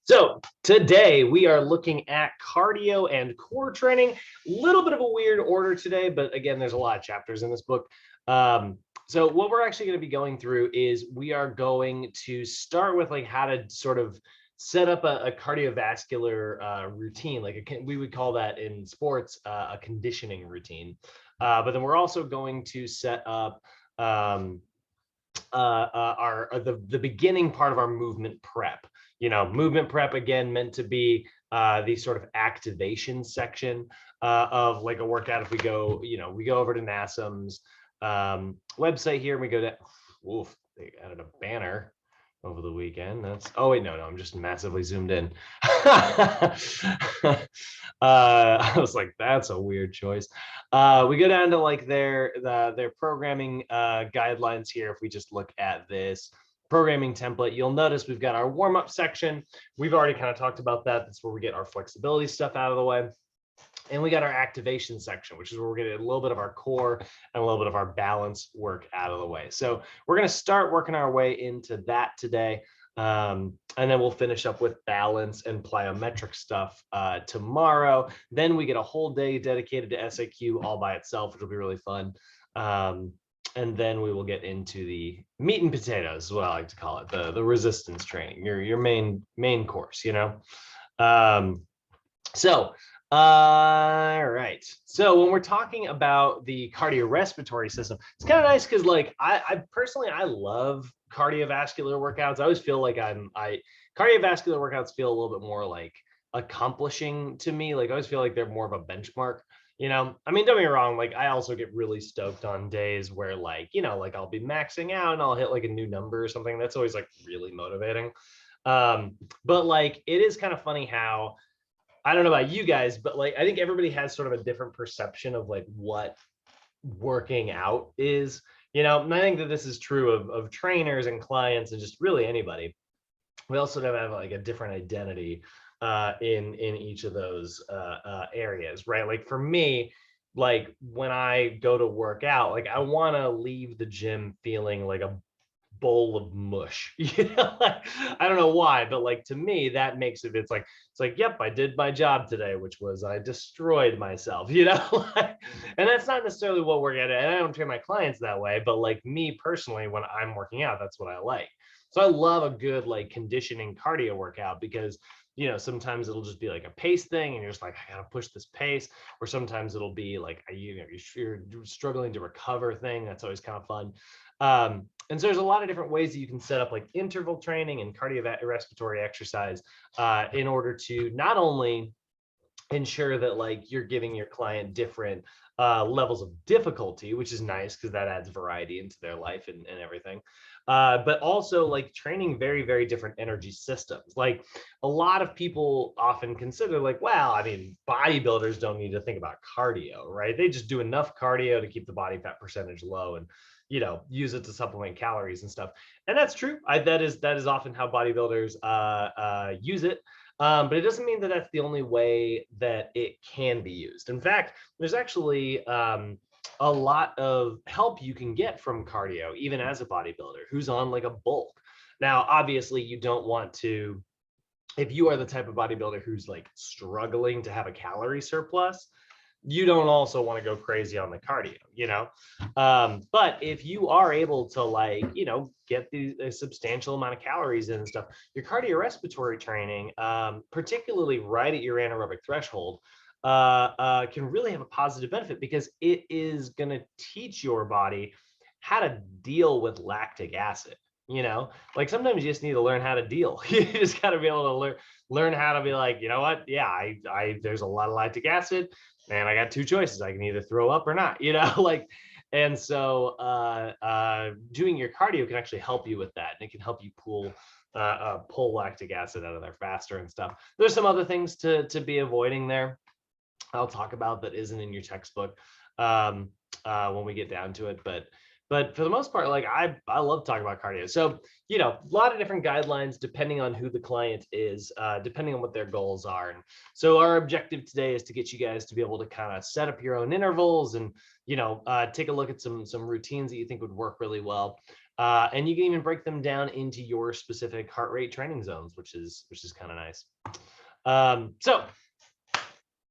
So today we are looking at cardio and core training. A little bit of a weird order today, but again, there's a lot of chapters in this book. So what we're actually going to be going through is we are going to start with like how to sort of set up a cardiovascular routine. We would call that in sports a conditioning routine. But then we're also going to set up the beginning part of our movement prep. Movement prep again meant to be the sort of activation section of like a workout. If we go, we go over to NASM's website here and we go to, they added a banner over the weekend. Oh wait, no, I'm just massively zoomed in. I was like, that's a weird choice. We go down to like their programming guidelines here. If we just look at this programming template, you'll notice we've got our warm-up section. We've already kind of talked about that. That's where we get our flexibility stuff out of the way. And we got our activation section, which is where we're getting a little bit of our core and a little bit of our balance work out of the way. So we're going to start working our way into that today. And then we'll finish up with balance and plyometric stuff tomorrow. Then we get a whole day dedicated to SAQ all by itself, which will be really fun. And then we will get into the meat and potatoes, is what I like to call it, the resistance training, your main course, All right. So when we're talking about the cardiorespiratory system, it's kind of nice because like I personally love cardiovascular workouts. I always feel like cardiovascular workouts feel a little bit more like accomplishing to me. Like I always feel like they're more of a benchmark. I mean, don't get me wrong, like I also get really stoked on days where like I'll be maxing out and I'll hit like a new number or something. That's always like really motivating. But like it is kind of funny how, I don't know about you guys, but like I think everybody has sort of a different perception of like what working out is, and I think that this is true of trainers and clients and just really anybody. We also have like a different identity in each of those areas, right? Like for me, like when I go to work out, like I want to leave the gym feeling like a bowl of mush. Like, I don't know why, but like to me that makes it's like yep, I did my job today, which was I destroyed myself. And that's not necessarily what we're getting, and I don't train my clients that way, but like me personally, when I'm working out, that's what I like. So I love a good like conditioning cardio workout because sometimes it'll just be like a pace thing and you're just like, I gotta push this pace, or sometimes it'll be like you're struggling to recover thing. That's always kind of fun. And so there's a lot of different ways that you can set up like interval training and cardiorespiratory exercise in order to not only ensure that like you're giving your client different levels of difficulty, which is nice because that adds variety into their life and everything. But also like training very, very different energy systems. Like a lot of people often consider like, well, I mean, bodybuilders don't need to think about cardio, right? They just do enough cardio to keep the body fat percentage low and use it to supplement calories and stuff. And that's true. That is often how bodybuilders use it. But it doesn't mean that that's the only way that it can be used. In fact, there's actually a lot of help you can get from cardio, even as a bodybuilder who's on like a bulk. Now, obviously, you don't want to, if you are the type of bodybuilder who's like struggling to have a calorie surplus, you don't also want to go crazy on the cardio, but if you are able to like, get a substantial amount of calories in and stuff, your cardiorespiratory training, particularly right at your anaerobic threshold, can really have a positive benefit because it is going to teach your body how to deal with lactic acid. Like sometimes you just need to learn how to deal. You just got to be able to learn how to be like, you know what? Yeah, I there's a lot of lactic acid and I got two choices. I can either throw up or not, like, and so doing your cardio can actually help you with that. And it can help you pull lactic acid out of there faster and stuff. There's some other things to be avoiding there. I'll talk about that isn't in your textbook when we get down to it, but for the most part, like I love talking about cardio. So, a lot of different guidelines depending on who the client is, depending on what their goals are. And so our objective today is to get you guys to be able to kind of set up your own intervals and, take a look at some routines that you think would work really well. And you can even break them down into your specific heart rate training zones, which is kind of nice. So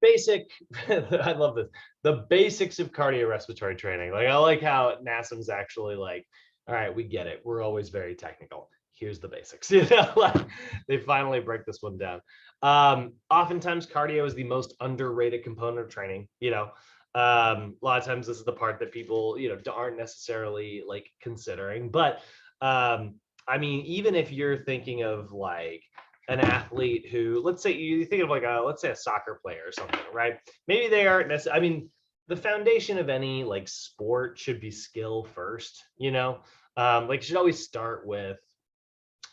basic, I love this. The basics of cardiorespiratory training. Like I like how NASM's actually like, all right, we get it. We're always very technical. Here's the basics. You know, like they finally break this one down. Oftentimes cardio is the most underrated component of training. You know, a lot of times this is the part that people, you know, aren't necessarily like considering. But I mean, even if you're thinking of like an athlete who, let's say you think of like let's say a soccer player or something, right? Maybe they aren't necessarily, I mean, the foundation of any like sport should be skill first, you know? Like you should always start with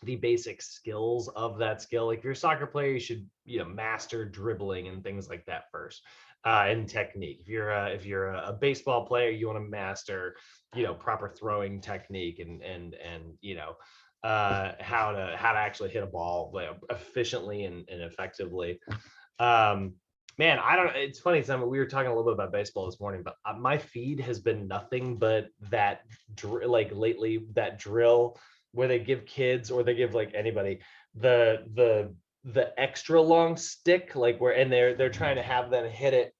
the basic skills of that skill. Like if you're a soccer player, you should, you know, master dribbling and things like that first, and technique. If you're a baseball player, you want to master, you know, proper throwing technique and you know, how to actually hit a ball like, efficiently and effectively. Man, I don't. It's funny, Simon. We were talking a little bit about baseball this morning, but my feed has been nothing but that like lately that drill where they give kids or they give like anybody the extra long stick, like where and they're trying to have them hit it.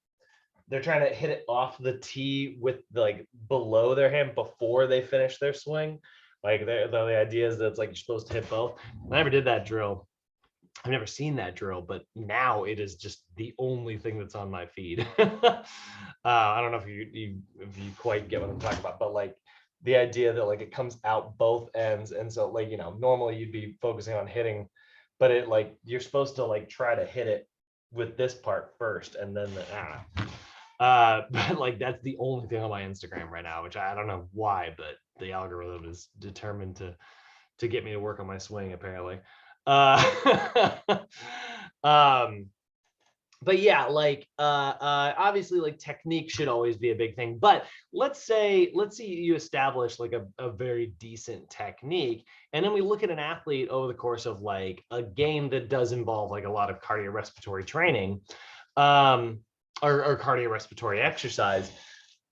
They're trying to hit it off the tee with like below their hand before they finish their swing. Like the idea is that it's like you're supposed to hit both. I never did that drill. I've never seen that drill, but now it is just the only thing that's on my feed. I don't know if you quite get what I'm talking about, but like the idea that like it comes out both ends, and so like, you know, normally you'd be focusing on hitting, but it like you're supposed to like try to hit it with this part first, and then but like that's the only thing on my Instagram right now, which I don't know why, but the algorithm is determined to get me to work on my swing apparently. Um, but yeah, like obviously like technique should always be a big thing, but let's say you establish like a very decent technique, and then we look at an athlete over the course of like a game that does involve like a lot of cardiorespiratory training, or cardiorespiratory exercise.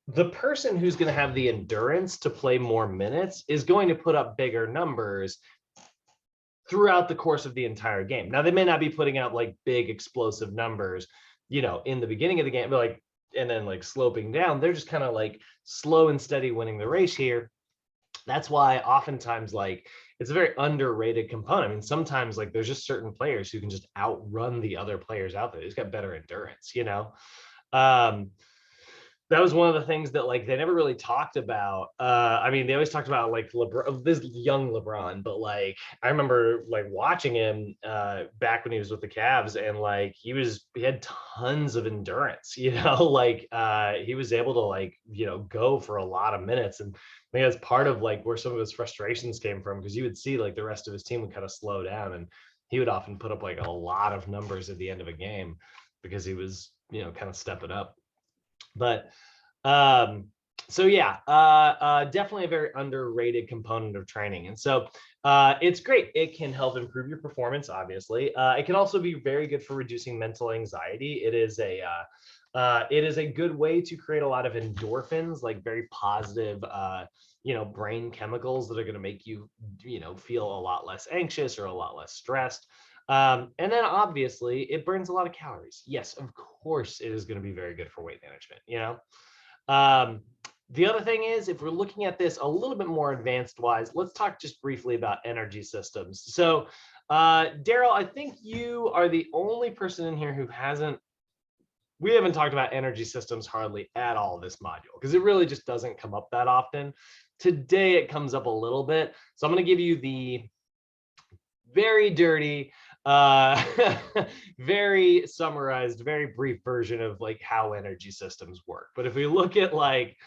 The person who's going to have the endurance to play more minutes is going to put up bigger numbers throughout the course of the entire game. Now, they may not be putting out like big explosive numbers, you know, in the beginning of the game, but like, and then like sloping down. They're just kind of like slow and steady winning the race here. That's why oftentimes like it's a very underrated component. I mean, sometimes like there's just certain players who can just outrun the other players out there. They've got better endurance, you know. Um, that was one of the things that like they never really talked about. I mean, they always talked about like LeBron, this young LeBron, but like I remember like watching him back when he was with the Cavs, and like he had tons of endurance, you know, like he was able to like, you know, go for a lot of minutes. And I think that's part of like where some of his frustrations came from, because you would see like the rest of his team would kind of slow down, and he would often put up like a lot of numbers at the end of a game because he was, you know, kind of stepping up. But so yeah, definitely a very underrated component of training. And so it's great. It can help improve your performance, obviously. It can also be very good for reducing mental anxiety. It is a good way to create a lot of endorphins, like very positive, you know, brain chemicals that are going to make you, you know, feel a lot less anxious or a lot less stressed. And then obviously it burns a lot of calories. Yes, of course it is going to be very good for weight management, you know. The other thing is, if we're looking at this a little bit more advanced wise, let's talk just briefly about energy systems. So Daryl, I think you are the only person in here who we haven't talked about energy systems hardly at all this module, because it really just doesn't come up that often. Today it comes up a little bit. So I'm going to give you the very dirty, very summarized, very brief version of like how energy systems work. But if we look at like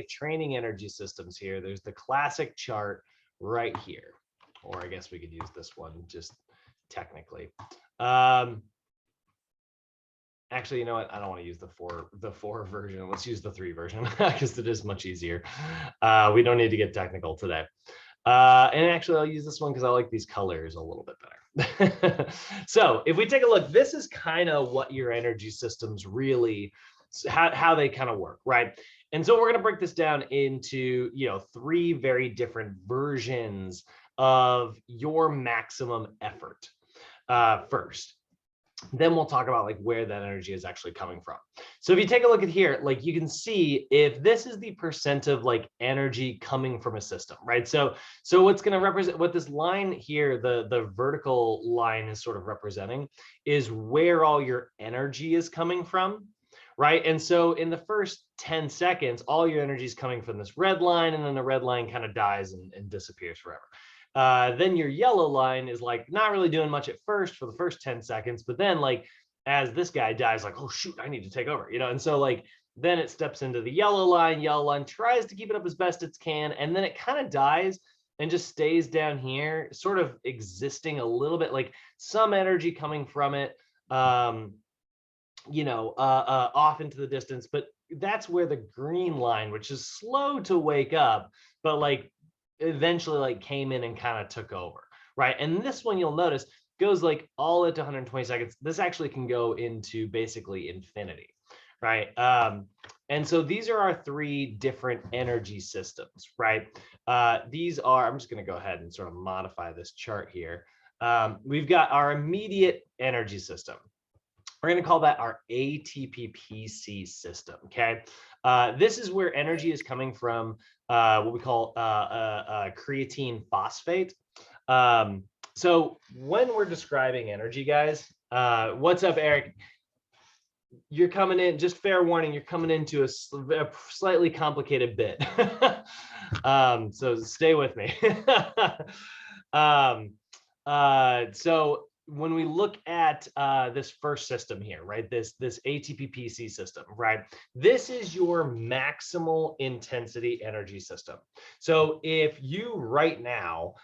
training energy systems here, there's the classic chart right here, or I guess we could use this one just technically. Actually, you know what? I don't want to use the four version. Let's use the 3 version because it is much easier. We don't need to get technical today. And actually, I'll use this one because I like these colors a little bit better. So if we take a look, this is kind of what your energy systems really, how they kind of work, right? And so we're going to break this down into, three very different versions of your maximum effort first. Then we'll talk about like where that energy is actually coming from. So if you take a look at here, like you can see if this is the percent of like energy coming from a system, right? So what's going to represent, what this line here, the vertical line is sort of representing, is where all your energy is coming from, right? And so in the first 10 seconds, all your energy is coming from this red line, and then the red line kind of dies and disappears forever. Then your yellow line is like not really doing much at first for the first 10 seconds, but then like as this guy dies, like, oh shoot, I need to take over, and so like then it steps into the yellow line tries to keep it up as best it can, and then it kind of dies and just stays down here, sort of existing a little bit, like some energy coming from it, off into the distance. But that's where the green line, which is slow to wake up, but like eventually like came in and kind of took over, right? And this one, you'll notice, goes like all at 120 seconds. This actually can go into basically infinity, right? And so these are our three different energy systems, right? These are, I'm just going to go ahead and sort of modify this chart here. We've got our immediate energy system. We're going to call that our ATP-PC system, okay? This is where energy is coming from what we call creatine phosphate. So when we're describing energy, guys, what's up, Eric? You're coming in, just fair warning, you're coming into a slightly complicated bit. So stay with me. So when we look at this first system here, right, this ATP-PC system, right, this is your maximal intensity energy system. So if you right now,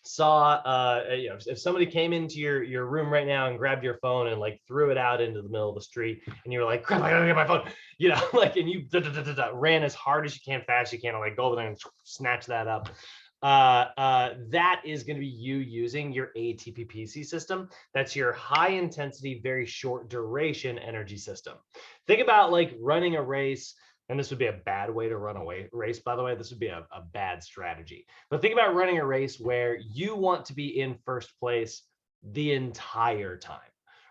saw, if somebody came into your room right now and grabbed your phone and like threw it out into the middle of the street, and you were like, crap, I gotta get my phone, like, and you ran as hard as you can, fast as you can, like go over there and snatch that up. That is going to be you using your ATP-PC system. That's your high intensity, very short duration energy system. Think about like running a race, and this would be a bad way to run a race, by the way. This would be a bad strategy. But think about running a race where you want to be in first place the entire time,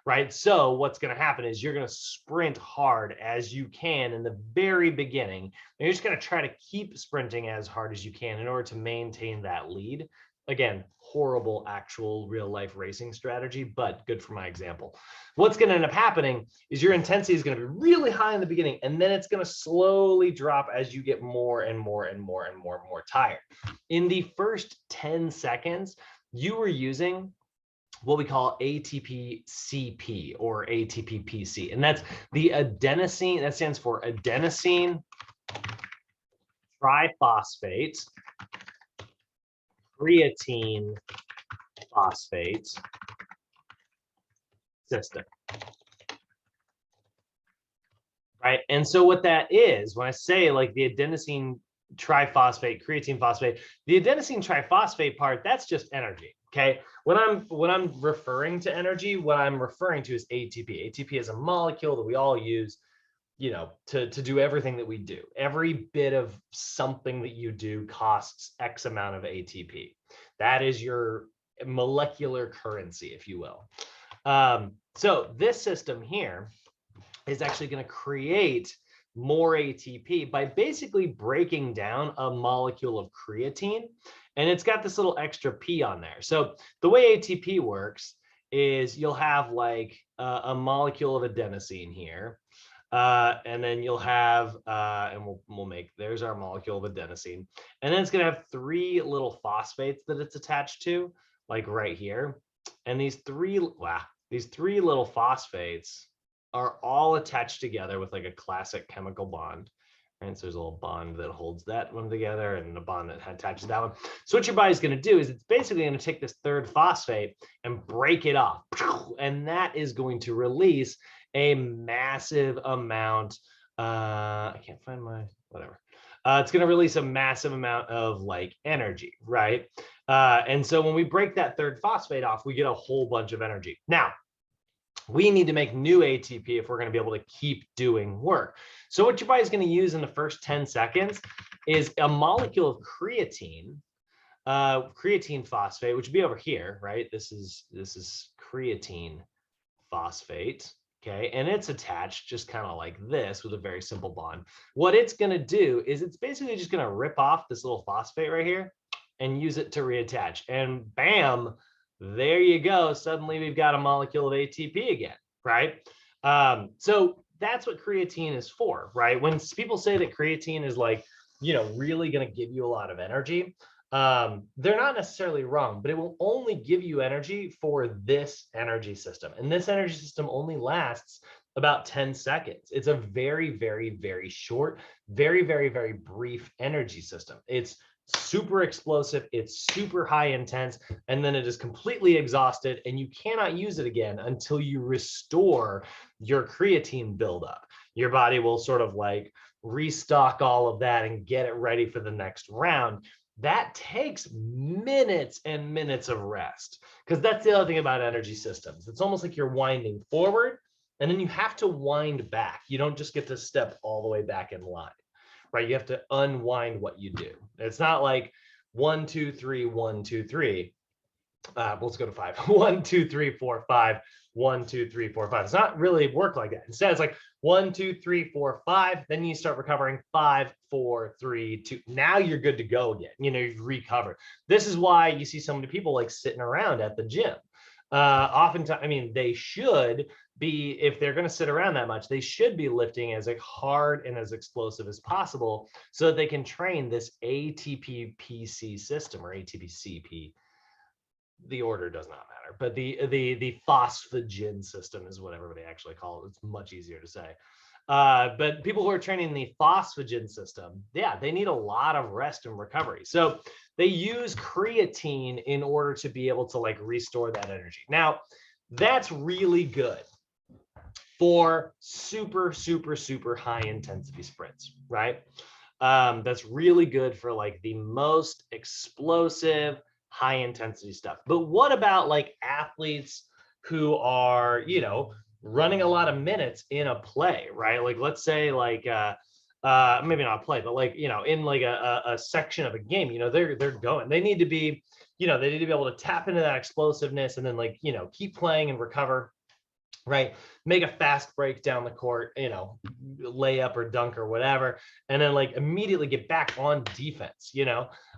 right? So what's going to happen is you're going to sprint hard as you can in the very beginning. And you're just going to try to keep sprinting as hard as you can in order to maintain that lead. Again, horrible actual real life racing strategy, but good for my example. What's going to end up happening is your intensity is going to be really high in the beginning, and then it's going to slowly drop as you get more and more tired. In the first 10 seconds, you were using what we call ATP-CP or ATP-PC, and that's the adenosine. That stands for adenosine triphosphate creatine phosphate system, right? And so what that is, when I say like the adenosine triphosphate creatine phosphate, the adenosine triphosphate part, that's just energy. Okay, when I'm referring to energy, what I'm referring to is ATP. ATP is a molecule that we all use, to do everything that we do. Every bit of something that you do costs X amount of ATP. That is your molecular currency, if you will. So this system here is actually going to create more ATP by basically breaking down a molecule of creatine, and it's got this little extra P on there. So the way ATP works is you'll have like a molecule of adenosine here, and then you'll have, and we'll make, there's our molecule of adenosine, and then it's going to have three little phosphates that it's attached to, like right here, and these three little phosphates are all attached together with like a classic chemical bond. Right? So there's a little bond that holds that one together and a bond that attaches that one. So what your body's going to do is it's basically going to take this third phosphate and break it off. And that is going to release a massive amount. I can't find my, whatever. It's going to release a massive amount of like energy, right? And so when we break that third phosphate off, we get a whole bunch of energy. Now, We need to make new ATP if we're going to be able to keep doing work. So what your body's going to use in the first 10 seconds is a molecule of creatine, creatine phosphate, which would be over here, right? This is creatine phosphate. Okay, and it's attached just kind of like this with a very simple bond. What it's going to do is it's basically just going to rip off this little phosphate right here and use it to reattach. And bam, there you go. Suddenly we've got a molecule of ATP again, right? So that's what creatine is for, right? When people say that creatine is like, really going to give you a lot of energy, they're not necessarily wrong, but it will only give you energy for this energy system. And this energy system only lasts about 10 seconds. It's a very, very, very short, very, very, very brief energy system. It's super explosive, it's super high intense, and then it is completely exhausted, and you cannot use it again until you restore your creatine buildup. Your body will sort of like restock all of that and get it ready for the next round. That takes minutes and minutes of rest, because that's the other thing about energy systems. It's almost like you're winding forward and then you have to wind back. You don't just get to step all the way back in line, right? You have to unwind what you do. It's not like 1, 2, 3, 1, 2, 3. Let's go to 5. 1, 2, 3, 4, 5. 1, 2, 3, 4, 5. It's not really work like that. Instead, it's like 1, 2, 3, 4, 5. Then you start recovering 5, 4, 3, 2. Now you're good to go again. You've recovered. This is why you see so many people like sitting around at the gym. Oftentimes, they should be, if they're going to sit around that much, they should be lifting as hard and as explosive as possible so that they can train this ATP-PC system, or ATP-CP. The order does not matter, but the phosphagen system is what everybody actually calls it. It's much easier to say. But people who are training the phosphagen system, yeah, they need a lot of rest and recovery. So they use creatine in order to be able to like restore that energy. Now, that's really good for super, super, super high intensity sprints, right? That's really good for like the most explosive, high intensity stuff. But what about like athletes who are, running a lot of minutes in a play, right? Like let's say like maybe not a play, but like, in like a section of a game, they're going, they need to be, they need to be able to tap into that explosiveness and then like, keep playing and recover, right? Make a fast break down the court, layup or dunk or whatever, and then like immediately get back on defense,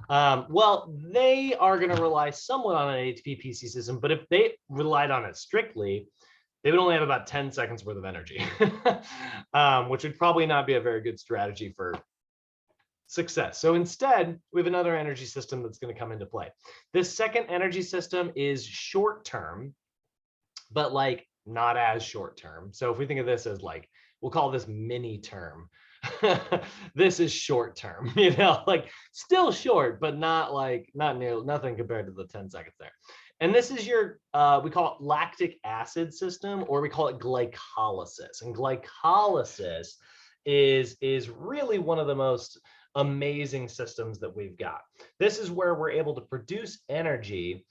well, they are going to rely somewhat on an ATP-PC system, but if they relied on it strictly, they would only have about 10 seconds worth of energy, which would probably not be a very good strategy for success. So instead, we have another energy system that's going to come into play. This second energy system is short term, but like not as short term. So if we think of this as like, we'll call this mini term. This is short term, like still short, but not nothing compared to the 10 seconds there. And this is your, we call it lactic acid system, or we call it glycolysis. And glycolysis is really one of the most amazing systems that we've got. This is where we're able to produce energy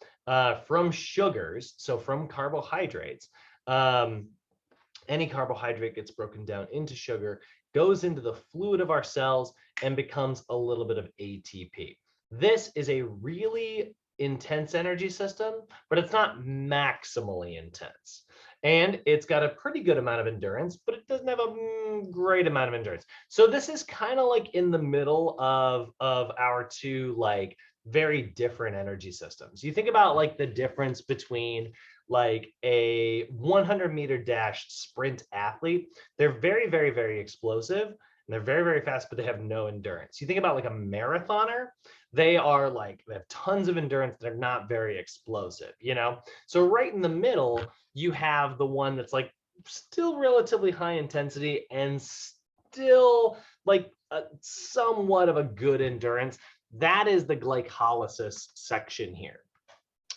from sugars, so from carbohydrates. Any carbohydrate gets broken down into sugar, goes into the fluid of our cells, and becomes a little bit of ATP. This is a really intense energy system, but it's not maximally intense. And it's got a pretty good amount of endurance, but it doesn't have a great amount of endurance. So this is kind of like in the middle of our two like very different energy systems. You think about like the difference between like a 100-meter dash sprint athlete. They're very, very, very explosive, and they're very, very fast, but they have no endurance. You think about like a marathoner, they have tons of endurance. They're not very explosive, So right in the middle, you have the one that's like still relatively high intensity and still like somewhat of a good endurance. That is the glycolysis section here.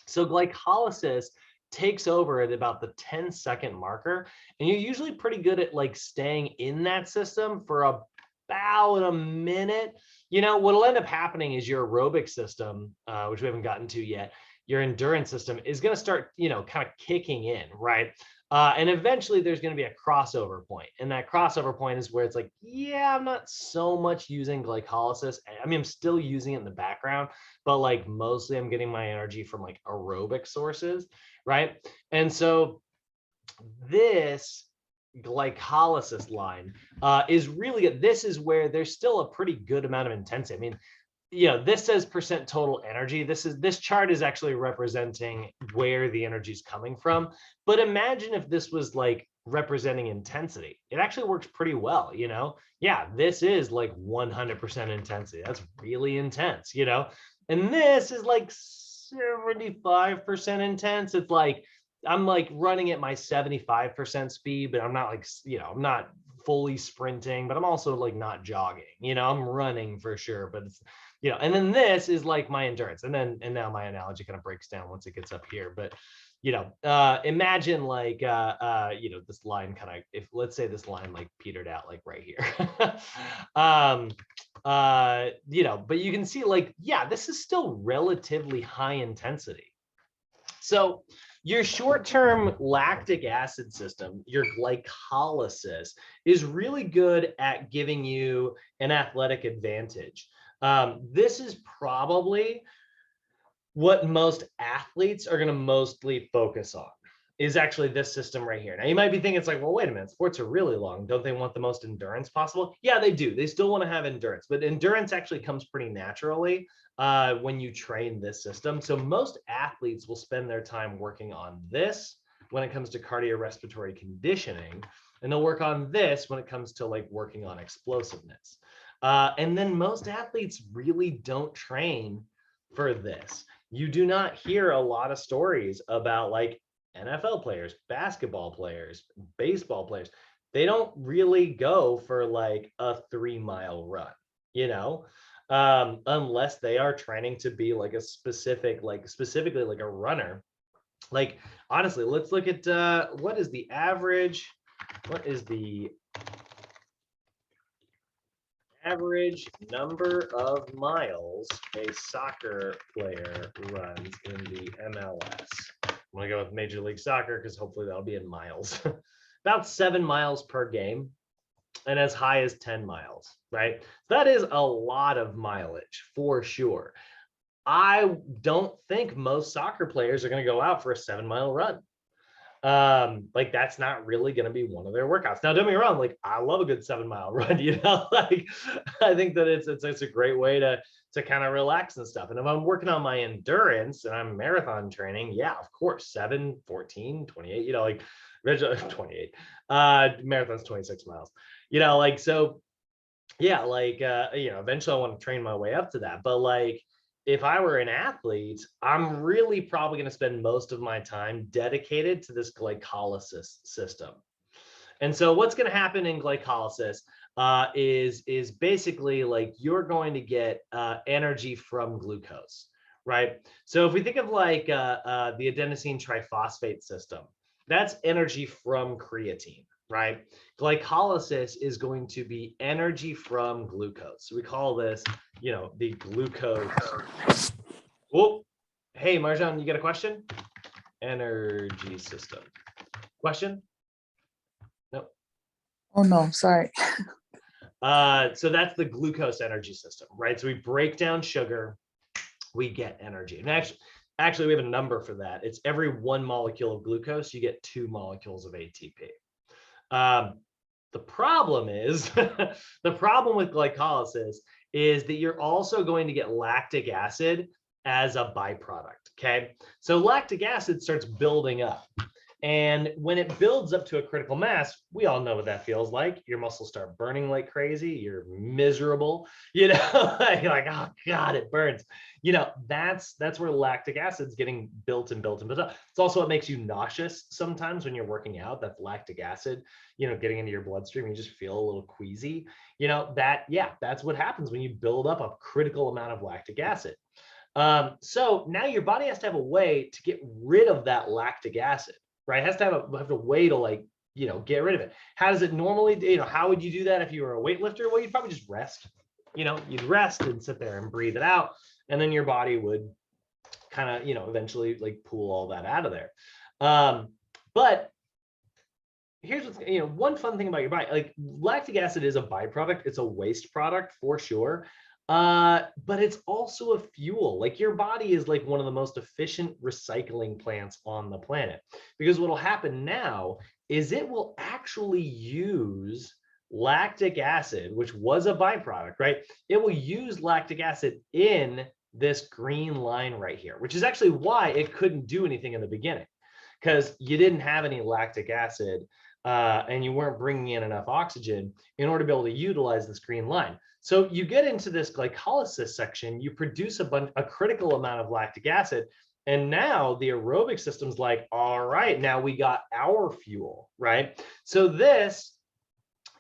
So glycolysis takes over at about the 10-second marker, and you're usually pretty good at like staying in that system for about a minute. What'll end up happening is your aerobic system, which we haven't gotten to yet, your endurance system is going to start, kind of kicking in, right? And eventually there's going to be a crossover point. And that crossover point is where it's like, yeah, I'm not so much using glycolysis. I mean, I'm still using it in the background, but like mostly I'm getting my energy from like aerobic sources, right? And so this glycolysis line is really good. This is where there's still a pretty good amount of intensity. I mean, this says percent total energy. This chart is actually representing where the energy is coming from. But imagine if this was like representing intensity. It actually works pretty well, Yeah, this is like 100% intensity. That's really intense, And this is like 75% intense. It's like I'm like running at my 75% speed, but I'm not like, I'm not fully sprinting, but I'm also like not jogging, I'm running for sure, but it's, and then this is like my endurance. And now my analogy kind of breaks down once it gets up here, but imagine like, this line kind of, if let's say this line like petered out like right here, but you can see like, yeah, this is still relatively high intensity. So your short-term lactic acid system, your glycolysis, is really good at giving you an athletic advantage. This is probably what most athletes are going to mostly focus on, is actually this system right here. Now you might be thinking, it's like, well, wait a minute, sports are really long. Don't they want the most endurance possible? Yeah, they do. They still want to have endurance, but endurance actually comes pretty naturally when you train this system. So most athletes will spend their time working on this when it comes to cardiorespiratory conditioning, and they'll work on this when it comes to like working on explosiveness. And then most athletes really don't train for this. You do not hear a lot of stories about like NFL players, basketball players, baseball players. They don't really go for like a 3-mile run, unless they are training to be like a specific, like specifically like a runner. Like, honestly, let's look at what is the average number of miles a soccer player runs in the MLS. I'm gonna go with Major League Soccer because hopefully that'll be in miles. About 7 miles per game, and as high as 10 miles, right? That is a lot of mileage for sure. I don't think most soccer players are going to go out for a 7-mile run. Like that's not really going to be one of their workouts. Now, don't get me wrong, like I love a good 7-mile run, like I think that it's a great way to kind of relax and stuff. And if I'm working on my endurance and I'm marathon training, yeah, of course, 7, 14, 28, like 28, marathon's 26 miles, like, so yeah, like, eventually I want to train my way up to that. But like, if I were an athlete, I'm really probably going to spend most of my time dedicated to this glycolysis system. And so what's going to happen in glycolysis is basically like you're going to get energy from glucose, right? So if we think of like the adenosine triphosphate system, that's energy from creatine, right? Glycolysis is going to be energy from glucose. So we call this, the glucose. Oh, hey, Marjan, you got a question? Energy system. Question? Nope. Oh, no, sorry. So that's the glucose energy system, right? So we break down sugar, we get energy. And actually we have a number for that. It's every 1 molecule of glucose, you get 2 molecules of ATP. The problem is, the problem with glycolysis is that you're also going to get lactic acid as a byproduct, okay? So lactic acid starts building up. And when it builds up to a critical mass, we all know what that feels like. Your muscles start burning like crazy. You're miserable, you're like, oh God, it burns. That's where lactic acid's getting built and built and built up. It's also what makes you nauseous sometimes when you're working out. That's lactic acid, getting into your bloodstream. You just feel a little queasy. That's what happens when you build up a critical amount of lactic acid. So now your body has to have a way to get rid of that lactic acid. Right, it has to have a way to like, get rid of it. How does it normally, how would you do that if you were a weightlifter? Well, you'd probably just rest, you'd rest and sit there and breathe it out. And then your body would kind of, eventually like pull all that out of there. But here's what's, one fun thing about your body, like lactic acid is a byproduct. It's a waste product for sure. But it's also a fuel. Like your body is like one of the most efficient recycling plants on the planet, because what'll happen now is it will actually use lactic acid, which was a byproduct, right? It will use lactic acid in this green line right here, which is actually why it couldn't do anything in the beginning, because you didn't have any lactic acid and you weren't bringing in enough oxygen in order to be able to utilize this green line. So you get into this glycolysis section, you produce a critical amount of lactic acid, and now the aerobic system's like, all right, now we got our fuel, right? So this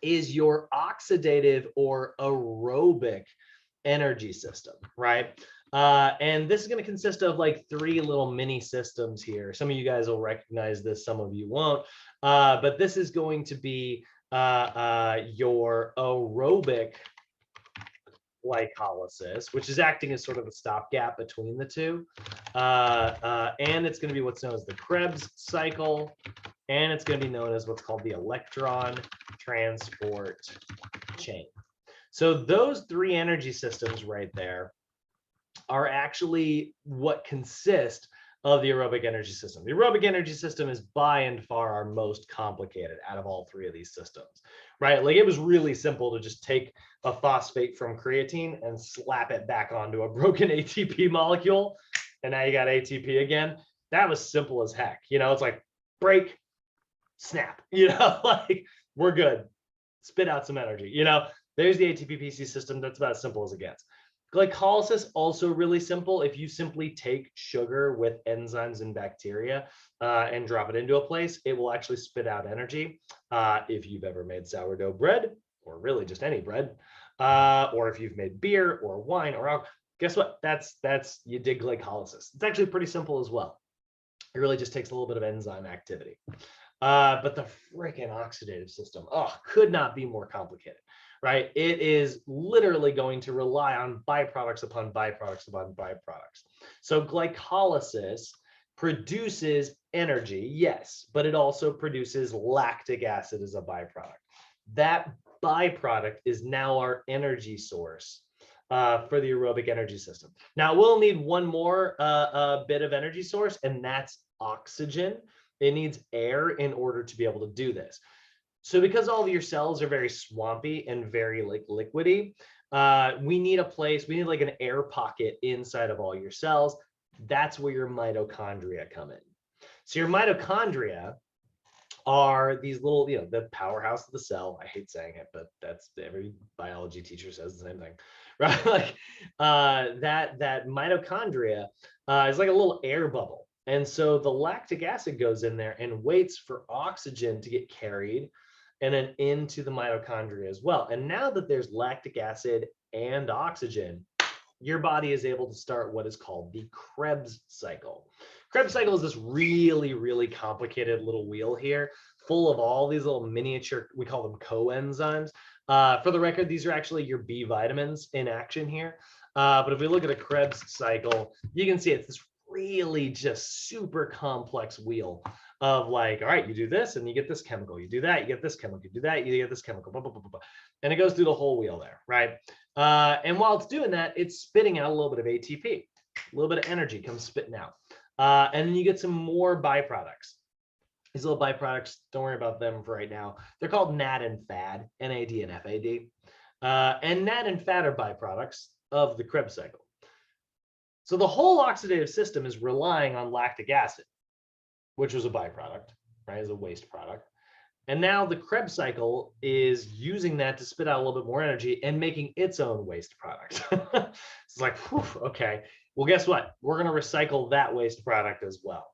is your oxidative or aerobic energy system, right? And this is going to consist of like three little mini systems here. Some of you guys will recognize this, some of you won't. But this is going to be your aerobic glycolysis, which is acting as sort of a stopgap between the two. And it's going to be what's known as the Krebs cycle. And it's going to be known as what's called the electron transport chain. So those three energy systems right there are actually what consist of the aerobic energy system. The aerobic energy system is by and far our most complicated out of all three of these systems, right? Like it was really simple to just take a phosphate from creatine and slap it back onto a broken ATP molecule, and now you got ATP again. That was simple as heck. It's like break, snap, like we're good. Spit out some energy, There's the ATP-PC system. That's about as simple as it gets. Glycolysis, also really simple. If you simply take sugar with enzymes and bacteria and drop it into a place, it will actually spit out energy. If you've ever made sourdough bread, or really just any bread, or if you've made beer or wine or alcohol, guess what? That's you did glycolysis. It's actually pretty simple as well. It really just takes a little bit of enzyme activity. But the freaking oxidative system, could not be more complicated, right? It is literally going to rely on byproducts upon byproducts upon byproducts. So glycolysis produces energy, yes, but it also produces lactic acid as a byproduct. That byproduct is now our energy source for the aerobic energy system. Now we'll need one more bit of energy source, and that's oxygen. It needs air in order to be able to do this. So because all of your cells are very swampy and very like liquidy, we need a place, we need like an air pocket inside of all your cells. That's where your mitochondria come in. So your mitochondria are these little, the powerhouse of the cell. I hate saying it, but that's every biology teacher says the same thing, right? Like that mitochondria is like a little air bubble. And so the lactic acid goes in there and waits for oxygen to get carried and then into the mitochondria as well. And now that there's lactic acid and oxygen, your body is able to start what is called the Krebs cycle. Krebs cycle is this really, really complicated little wheel here, full of all these little miniature, we call them coenzymes. For the record, these are actually your B vitamins in action here. But if we look at a Krebs cycle, you can see it's this really just super complex wheel of like, all right, you do this and you get this chemical, you do that, you get this chemical, you do that, you get this chemical, blah, blah, blah, blah. And it goes through the whole wheel there, right? And while it's doing that, it's spitting out a little bit of ATP, a little bit of energy comes spitting out. And then you get some more byproducts. These little byproducts, don't worry about them for right now. They're called NAD and FAD, NAD and FAD. And NAD and FAD are byproducts of the Krebs cycle. So the whole oxidative system is relying on lactic acid, which was a byproduct, right, as a waste product. And now the Krebs cycle is using that to spit out a little bit more energy and making its own waste product. It's like, whew, okay, well, guess what? We're going to recycle that waste product as well.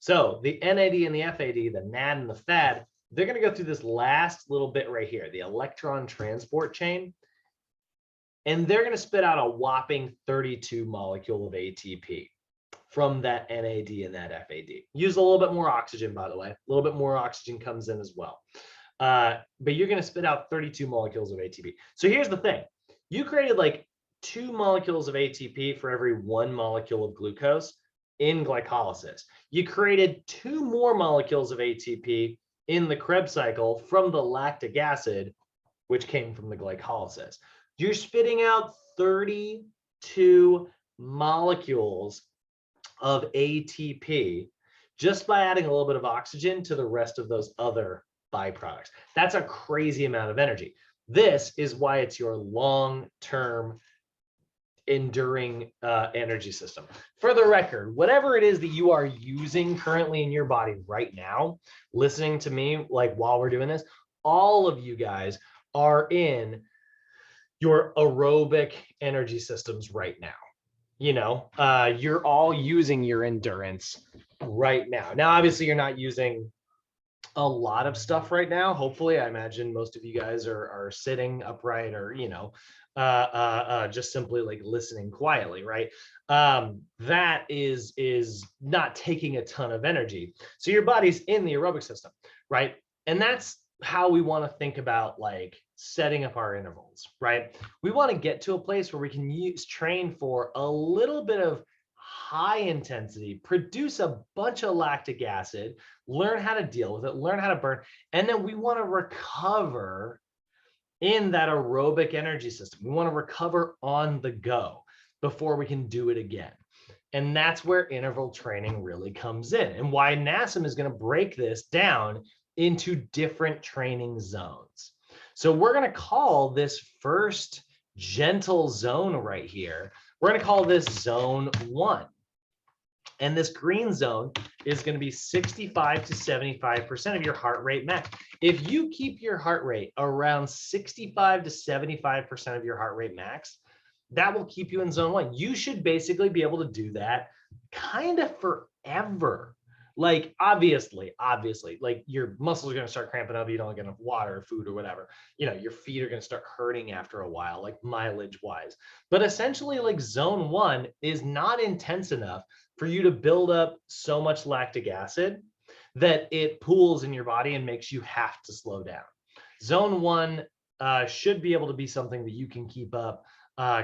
So the NAD and the FAD, the NAD and the FAD, they're going to go through this last little bit right here, the electron transport chain. And they're going to spit out a whopping 32 molecule of ATP from that NAD and that FAD. Use a little bit more oxygen, by the way. A little bit more oxygen comes in as well. But you're going to spit out 32 molecules of ATP. So here's the thing. You created like 2 molecules of ATP for every 1 molecule of glucose in glycolysis. You created 2 more molecules of ATP in the Krebs cycle from the lactic acid, which came from the glycolysis. You're spitting out 32 molecules of ATP just by adding a little bit of oxygen to the rest of those other byproducts. That's a crazy amount of energy. This is why it's your long-term enduring energy system. For the record, whatever it is that you are using currently in your body right now, listening to me like while we're doing this, all of you guys are in your aerobic energy systems right now. You know, you're all using your endurance right now. Now, obviously, you're not using a lot of stuff right now. Hopefully, I imagine most of you guys are sitting upright or, you know, just simply like listening quietly, right? That is not taking a ton of energy. So your body's in the aerobic system, right? And that's how we want to think about like setting up our intervals, right? We want to get to a place where we can train for a little bit of high intensity, produce a bunch of lactic acid, learn how to deal with it, learn how to burn, and then we want to recover in that aerobic energy system. We want to recover on the go before we can do it again. And that's where interval training really comes in, and why NASM is going to break this down into different training zones. So we're going to call this first gentle zone right here, we're going to call this zone 1. And this green zone is going to be 65 to 75% of your heart rate max. If you keep your heart rate around 65 to 75% of your heart rate max, that will keep you in zone 1. You should basically be able to do that kind of forever. Like obviously, like your muscles are going to start cramping up. You don't get enough water, or food, or whatever. You know, your feet are going to start hurting after a while, like mileage wise. But essentially, like zone 1 is not intense enough for you to build up so much lactic acid that it pools in your body and makes you have to slow down. Zone 1 should be able to be something that you can keep up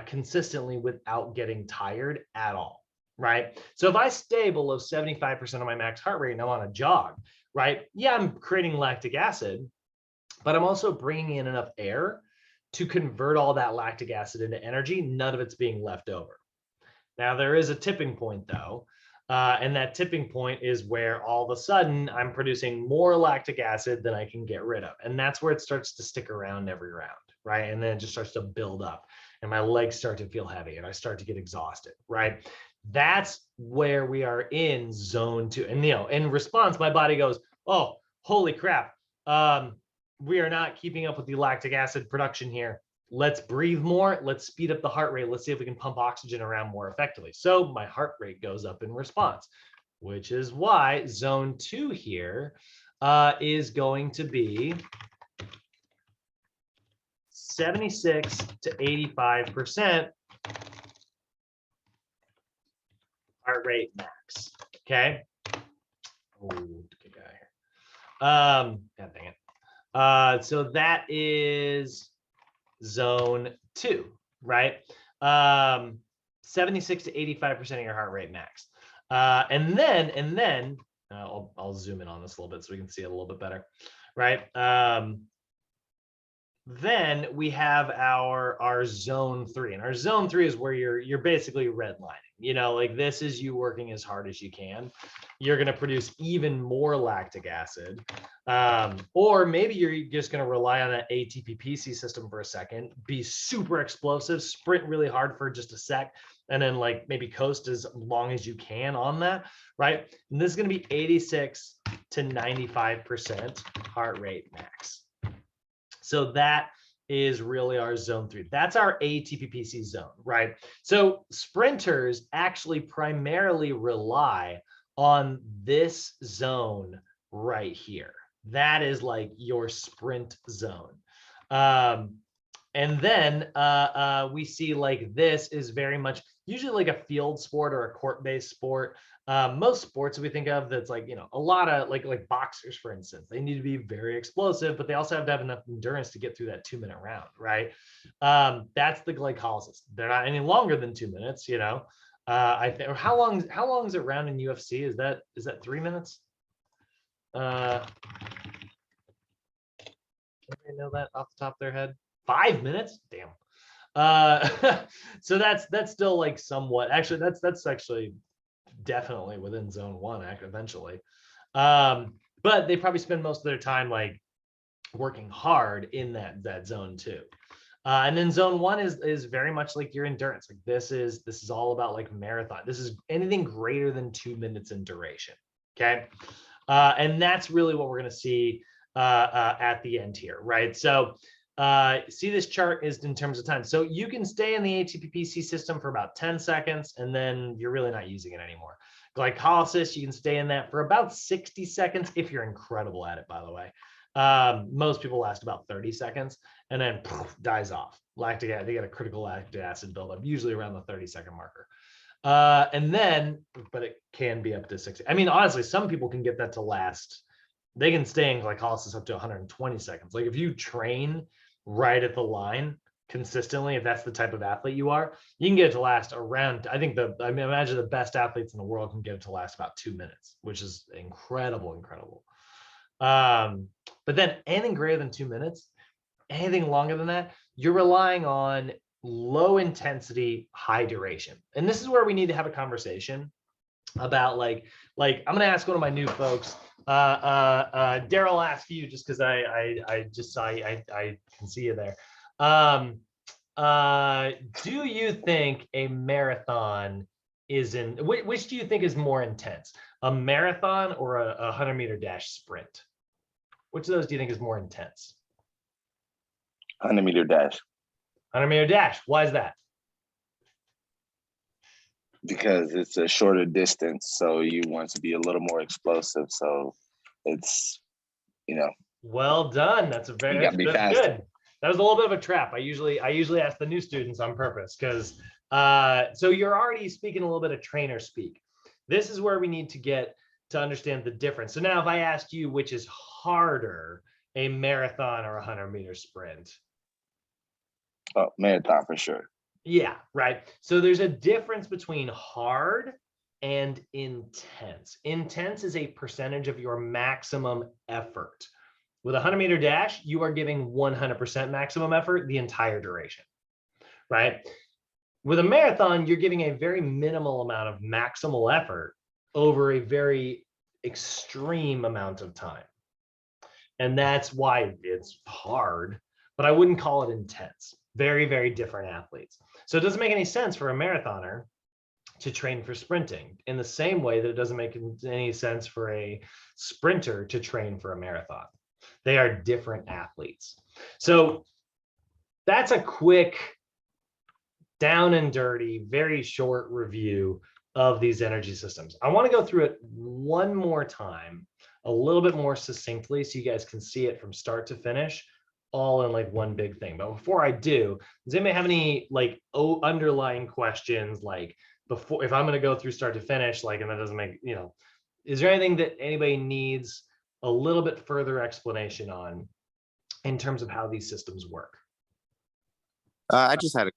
consistently without getting tired at all. Right? So if I stay below 75% of my max heart rate and I'm on a jog, right? Yeah, I'm creating lactic acid, but I'm also bringing in enough air to convert all that lactic acid into energy. None of it's being left over. Now, there is a tipping point though, and that tipping point is where all of a sudden I'm producing more lactic acid than I can get rid of. And that's where it starts to stick around every round, right? And then it just starts to build up and my legs start to feel heavy and I start to get exhausted, right? That's where we are in zone 2. And, you know, in response, my body goes, oh, holy crap. We are not keeping up with the lactic acid production here. Let's breathe more. Let's speed up the heart rate. Let's see if we can pump oxygen around more effectively. So my heart rate goes up in response, which is why zone 2 here is going to be 76 to 85% heart rate max. Okay. Oh, good guy here. God dang it. So that is zone 2, right? 76 to 85% of your heart rate max. And then I'll zoom in on this a little bit so we can see it a little bit better, right? Then we have our zone 3, and our zone 3 is where you're basically redlining. You know, like this is you working as hard as you can. You're going to produce even more lactic acid, or maybe you're just going to rely on that ATP-PC system for a second, be super explosive, sprint really hard for just a sec, and then like maybe coast as long as you can on that, right? And this is going to be 86 to 95% heart rate max. So that is really our zone 3. That's our ATP-PC zone, right? So sprinters actually primarily rely on this zone right here. That is like your sprint zone. And then we see like this is very much usually like a field sport or a court-based sport. Most sports we think of that's like, you know, a lot of like boxers, for instance, they need to be very explosive, but they also have to have enough endurance to get through that 2-minute round, right? That's the glycolysis. They're not any longer than 2 minutes, you know. I think, or how long is it round in UFC? Is that 3 minutes? Anybody know that off the top of their head? 5 minutes? Damn. So that's still like somewhat. Actually, that's actually definitely within zone one. Eventually, but they probably spend most of their time like working hard in that zone too. And then zone one is very much like your endurance. Like this is all about like marathon. This is anything greater than 2 minutes in duration. Okay. And that's really what we're going to see at the end here, right? So see this chart is in terms of time. So you can stay in the ATP-PC system for about 10 seconds, and then you're really not using it anymore. Glycolysis, you can stay in that for about 60 seconds if you're incredible at it, by the way. Most people last about 30 seconds and then poof, dies off. Lactic acid, they get a critical lactic acid buildup, usually around the 30-second marker. And then, but it can be up to 60. I mean, honestly, some people can get that to last. They can stay in glycolysis up to 120 seconds. Like if you train right at the line consistently, if that's the type of athlete you are, you can get it to last around, I imagine the best athletes in the world can get it to last about 2 minutes, which is incredible. But then anything greater than 2 minutes, anything longer than that, you're relying on low intensity, high duration. And this is where we need to have a conversation about like I'm going to ask one of my new folks. Daryl, I'll ask you just because I just saw I can see you there. Do you think a marathon which do you think is more intense, a marathon or a 100-meter dash sprint? Which of those do you think is more intense? 100-meter dash. 100-meter dash. Why is that? Because it's a shorter distance, so you want to be a little more explosive. So it's, Well done. That's you gotta be that's fast. good. That was a little bit of a trap. I usually ask the new students on purpose because so you're already speaking a little bit of trainer speak. This is where we need to get to understand the difference. So now if I asked you which is harder, a marathon or a 100-meter sprint? Oh, marathon for sure. Yeah, right. So there's a difference between hard and intense. Intense is a percentage of your maximum effort. With a 100-meter dash, you are giving 100% maximum effort the entire duration, right? With a marathon, you're giving a very minimal amount of maximal effort over a very extreme amount of time. And that's why it's hard, but I wouldn't call it intense. Very, very different athletes. So it doesn't make any sense for a marathoner to train for sprinting in the same way that it doesn't make any sense for a sprinter to train for a marathon. They are different athletes. So that's a quick, down and dirty, very short review of these energy systems. I want to go through it one more time, a little bit more succinctly so you guys can see it from start to finish, all in like one big thing. But before I do, does anybody have any like underlying questions, like before, if I'm going to go through start to finish, like, and that doesn't make, is there anything that anybody needs a little bit further explanation on in terms of how these systems work? I just had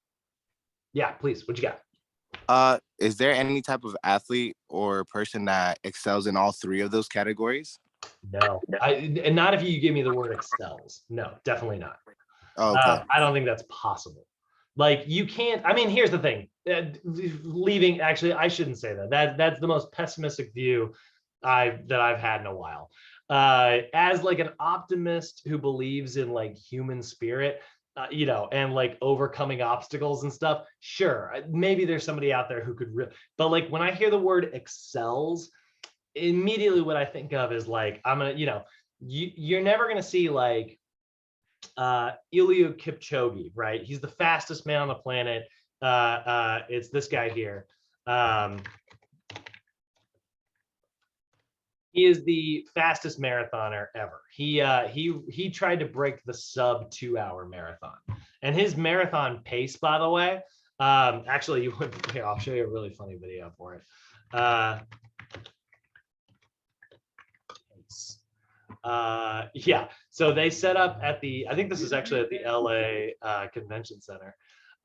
Yeah, please. What you got? Is there any type of athlete or person that excels in all three of those categories? No, and not if you give me the word excels. No, definitely not. Oh, okay. I don't think that's possible. Like you can't. I mean, here's the thing. Actually, I shouldn't say that. That's the most pessimistic view that I've had in a while. As like an optimist who believes in like human spirit, and like overcoming obstacles and stuff. Sure, maybe there's somebody out there who could but like when I hear the word excels, immediately what I think of is like, I'm gonna, you're never gonna see like Eliud Kipchoge, right? He's the fastest man on the planet. It's this guy here. He is the fastest marathoner ever. He tried to break the sub 2-hour marathon, and his marathon pace, by the way, actually, here, I'll show you a really funny video for it. Yeah, so they set up at I think this is actually at the LA Convention Center.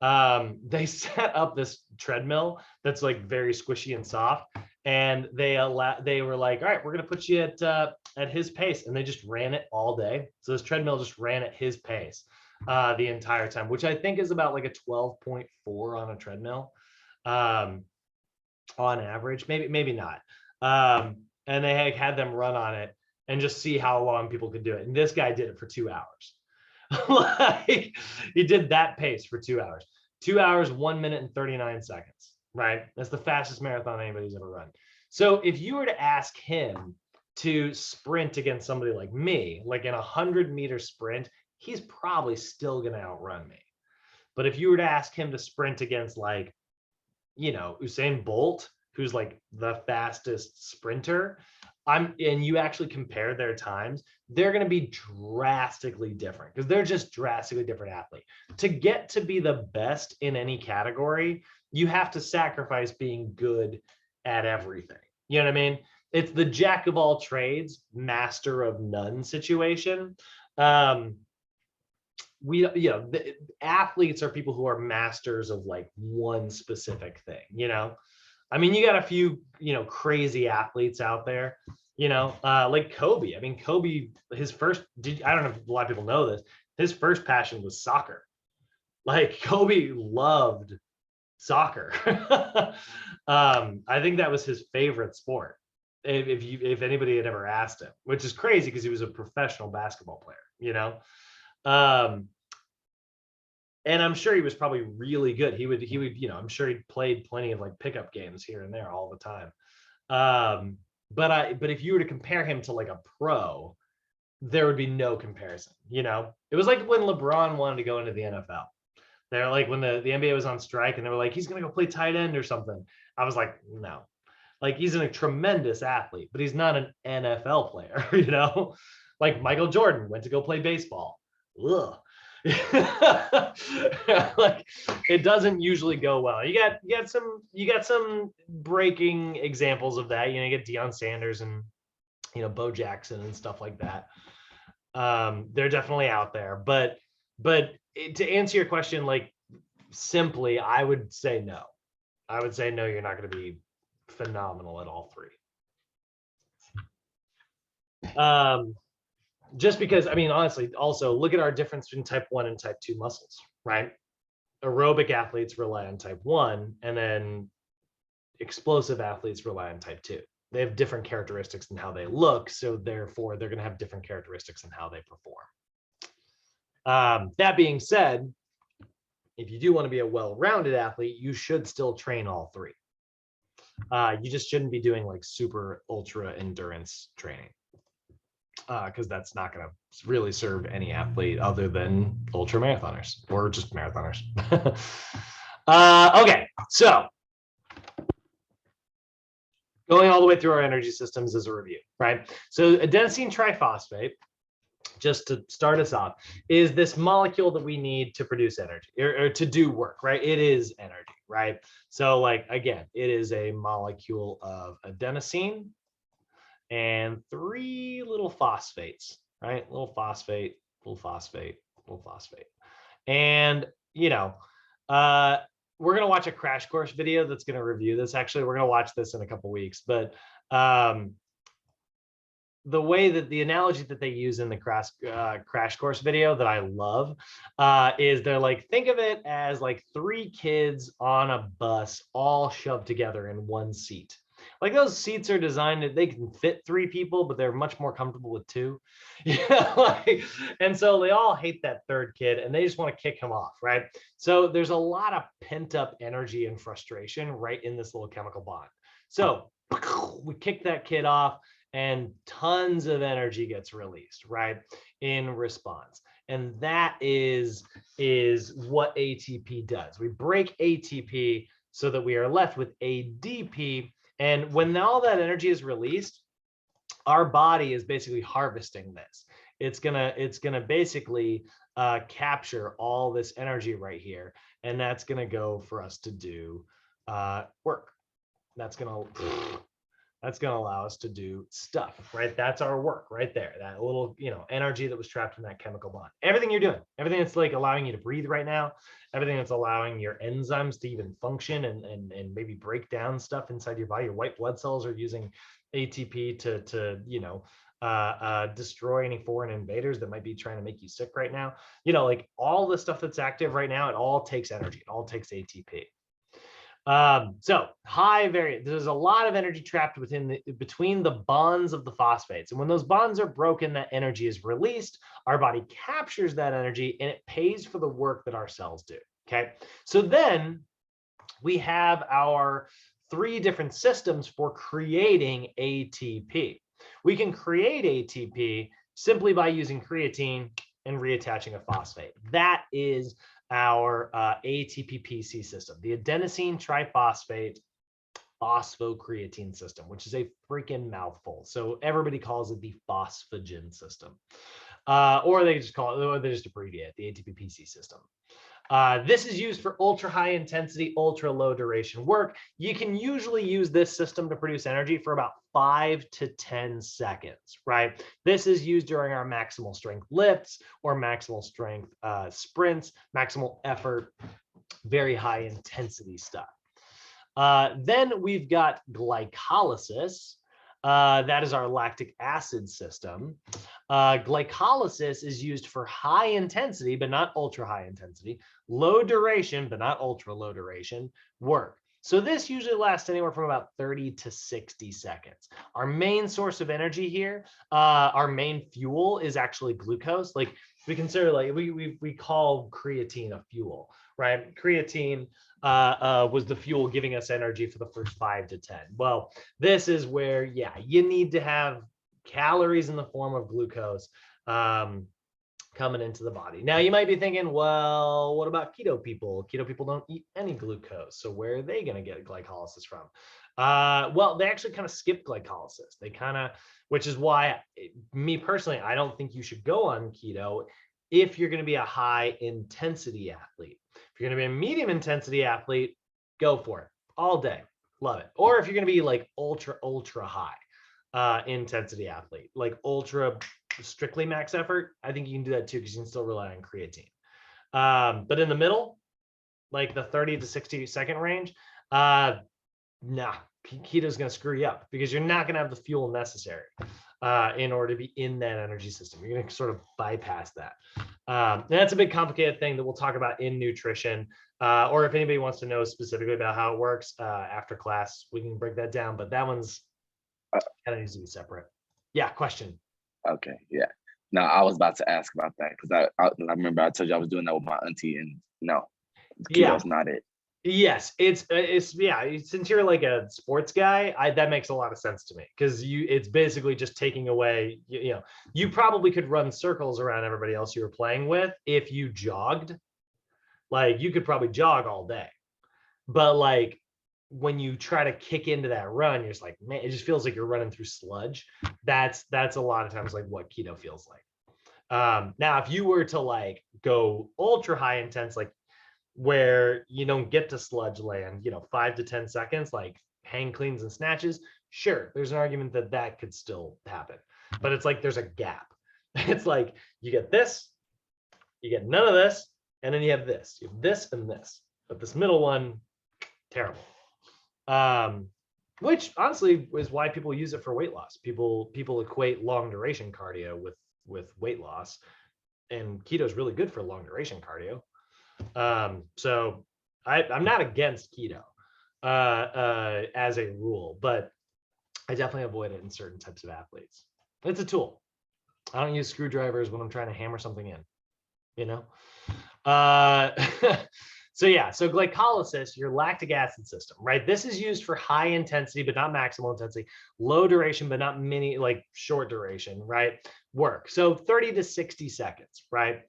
They set up this treadmill that's like very squishy and soft, and they were like, all right, we're gonna put you at his pace, and they just ran it all day. So this treadmill just ran at his pace the entire time, which I think is about like a 12.4 on a treadmill on average, maybe not. And they had them run on it and just see how long people could do it. And this guy did it for 2 hours. Like he did that pace for 2 hours. 2 hours, 1 minute and 39 seconds, right? That's the fastest marathon anybody's ever run. So if you were to ask him to sprint against somebody like me, like in a 100-meter sprint, he's probably still going to outrun me. But if you were to ask him to sprint against, like, you know, Usain Bolt, who's like the fastest sprinter, and you actually compare their times, they're going to be drastically different because they're just drastically different athlete. To get to be the best in any category, you have to sacrifice being good at everything. You know what I mean? It's the jack of all trades, master of none situation. The athletes are people who are masters of like one specific thing, you know? I mean, you got a few, you know, crazy athletes out there, you know, like Kobe. I mean, Kobe, his first, I don't know if a lot of people know this, his first passion was soccer. Like Kobe loved soccer. I think that was his favorite sport. If anybody had ever asked him, which is crazy because he was a professional basketball player, you know? And I'm sure he was probably really good. He would, you know, I'm sure he played plenty of like pickup games here and there all the time. But if you were to compare him to like a pro, there would be no comparison. You know, it was like when LeBron wanted to go into the NFL. They're like when the NBA was on strike and they were like, he's gonna go play tight end or something. I was like, no. Like he's a tremendous athlete, but he's not an NFL player, you know? Like Michael Jordan went to go play baseball. Ugh. Like it doesn't usually go well. You got some breaking examples of that. You know, you get Deion Sanders and, you know, Bo Jackson and stuff like that. They're definitely out there, but to answer your question, like simply, I would say no. I would say no, you're not going to be phenomenal at all three. Just because, I mean, honestly, also look at our difference between type 1 and type 2 muscles, right? Aerobic athletes rely on type 1, and then explosive athletes rely on type 2. They have different characteristics in how they look, so therefore they're going to have different characteristics in how they perform. That being said, if you do want to be a well-rounded athlete, you should still train all three. You just shouldn't be doing like super ultra endurance training, because that's not going to really serve any athlete other than ultra marathoners or just marathoners. Okay, so going all the way through our energy systems as a review, right? So adenosine triphosphate, just to start us off, is this molecule that we need to produce energy or to do work, right? It is energy, right? So like, again, it is a molecule of adenosine and 3 little phosphates, right? Little phosphate, little phosphate, little phosphate. And, you know, we're going to watch a crash course video that's going to review this. Actually, we're going to watch this in a couple weeks, but the way that the analogy that they use in the crash course video that I love is they're like, think of it as like 3 kids on a bus all shoved together in one seat. Like those seats are designed that they can fit 3 people, but they're much more comfortable with 2. Yeah, like, and so they all hate that 3rd kid and they just want to kick him off, right? So there's a lot of pent up energy and frustration right in this little chemical bond. So we kick that kid off and tons of energy gets released, right, in response. And that is what ATP does. We break ATP so that we are left with ADP. And when all that energy is released, our body is basically harvesting this. It's gonna basically capture all this energy right here, and that's gonna go for us to do work. That's gonna That's going to allow us to do stuff, right? That's our work right there. That little, energy that was trapped in that chemical bond. Everything you're doing, everything that's like allowing you to breathe right now, everything that's allowing your enzymes to even function and maybe break down stuff inside your body. Your white blood cells are using ATP to destroy any foreign invaders that might be trying to make you sick right now. Like all the stuff that's active right now, it all takes energy. It all takes ATP. So high variant, there's a lot of energy trapped between the bonds of the phosphates. And when those bonds are broken, that energy is released. Our body captures that energy and it pays for the work that our cells do. Okay. So then we have our 3 different systems for creating ATP. We can create ATP simply by using creatine and reattaching a phosphate. That is our ATP-PC system, the adenosine triphosphate phosphocreatine system, which is a freaking mouthful. So everybody calls it the phosphagen system, or they just abbreviate it, the ATP-PC system. This is used for ultra high intensity, ultra low duration work. You can usually use this system to produce energy for about 5 to 10 seconds, right? This is used during our maximal strength lifts or maximal strength sprints, maximal effort, very high intensity stuff. Then we've got glycolysis. That is our lactic acid system. Glycolysis is used for high intensity, but not ultra high intensity, low duration, but not ultra low duration work. So this usually lasts anywhere from about 30 to 60 seconds. Our main source of energy here, our main fuel is actually glucose. Like we consider, like we call creatine a fuel, right? Creatine was the fuel giving us energy for the first 5 to 10. Well, this is where, you need to have calories in the form of glucose coming into the body. Now, you might be thinking, well, what about keto people? Keto people don't eat any glucose. So where are they going to get glycolysis from? Well, they actually kind of skip glycolysis. Which is why, me personally, I don't think you should go on keto if you're going to be a high intensity athlete. If you're going to be a medium intensity athlete, go for it all day. Love it. Or if you're going to be like ultra high intensity athlete, like ultra strictly max effort, I think you can do that too, because you can still rely on creatine. But in the middle, like the 30 to 60 second range, nah, keto is going to screw you up because you're not going to have the fuel necessary in order to be in that energy system. You're going to sort of bypass that. And that's a big complicated thing that we'll talk about in nutrition. Or if anybody wants to know specifically about how it works after class, we can break that down. But that one's kind of needs to be separate. Yeah, question. Okay, yeah. No, I was about to ask about that because I remember I told you I was doing that with my auntie, and no, keto's not it. Yes, it's since you're like a sports guy, that makes a lot of sense to me, because it's basically just taking away, you probably could run circles around everybody else you were playing with if you jogged. Like you could probably jog all day, but like when you try to kick into that run, you're just like, man, it just feels like you're running through sludge. That's a lot of times like what keto feels like. Now, if you were to like go ultra high intense, like where you don't get to sludge land, 5 to 10 seconds, like hang cleans and snatches, sure, there's an argument that could still happen. But it's like there's a gap. It's like you get this, you get none of this, and then you have this. You have this and this. But this middle one, terrible. Which honestly is why people use it for weight loss. People equate long duration cardio with weight loss, and keto is really good for long duration cardio. So I'm not against keto as a rule, but I definitely avoid it in certain types of athletes. It's a tool. I don't use screwdrivers when I'm trying to hammer something in, So glycolysis, your lactic acid system, right? This is used for high intensity, but not maximal intensity, low duration, but not like short duration, right? Work. So 30 to 60 seconds, right?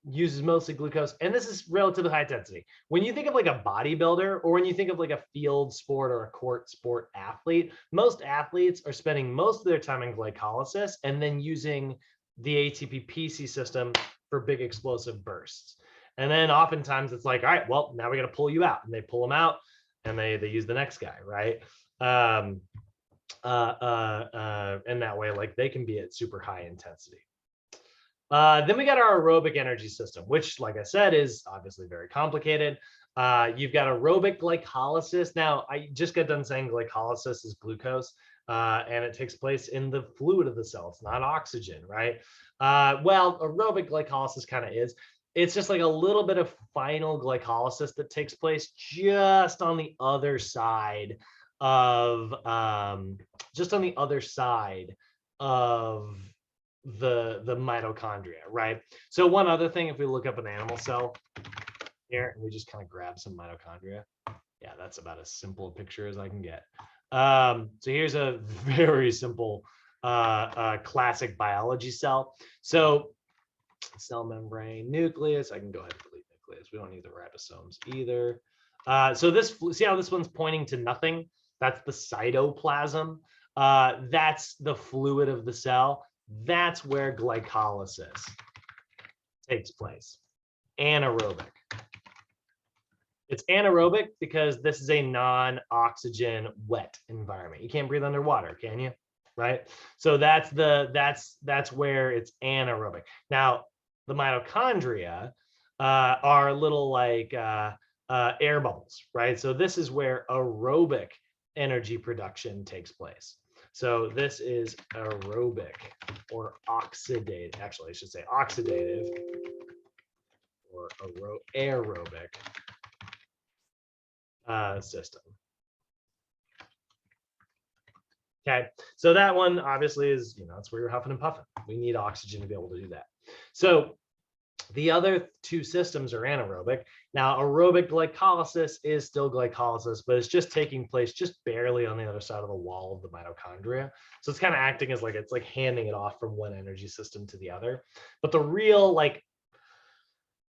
Uses mostly glucose. And this is relatively high intensity. When you think of like a bodybuilder, or when you think of like a field sport or a court sport athlete, most athletes are spending most of their time in glycolysis and then using the ATP-PC system for big explosive bursts. And then oftentimes it's like, all right, well, now we got to pull you out. And they pull them out and they use the next guy, right? And that way, like they can be at super high intensity. Then we got our aerobic energy system, which, like I said, is obviously very complicated. You've got aerobic glycolysis. Now, I just got done saying glycolysis is glucose, and it takes place in the fluid of the cell. It's not oxygen, right? Well, aerobic glycolysis kind of is. It's just like a little bit of final glycolysis that takes place just on the other side of the mitochondria, right? So one other thing, if we look up an animal cell here and we just kind of grab some mitochondria, yeah, that's about as simple a picture as I can get. So here's a very simple classic biology cell. So cell membrane, nucleus. I can go ahead and delete nucleus. We don't need the ribosomes either. So this, see how this one's pointing to nothing? That's the cytoplasm. That's the fluid of the cell. That's where glycolysis takes place. Anaerobic. It's anaerobic because this is a non-oxygen wet environment. You can't breathe underwater, can you? Right? So that's where it's anaerobic. Now, the mitochondria are little like air bubbles, right? So this is where aerobic energy production takes place. So this is aerobic or oxidative. Actually, I should say oxidative or aerobic system. Okay, so that one obviously is, it's where you're huffing and puffing. We need oxygen to be able to do that. So the other two systems are anaerobic. Now, aerobic glycolysis is still glycolysis, but it's just taking place just barely on the other side of the wall of the mitochondria. So it's kind of acting as like, it's like handing it off from one energy system to the other. But the real like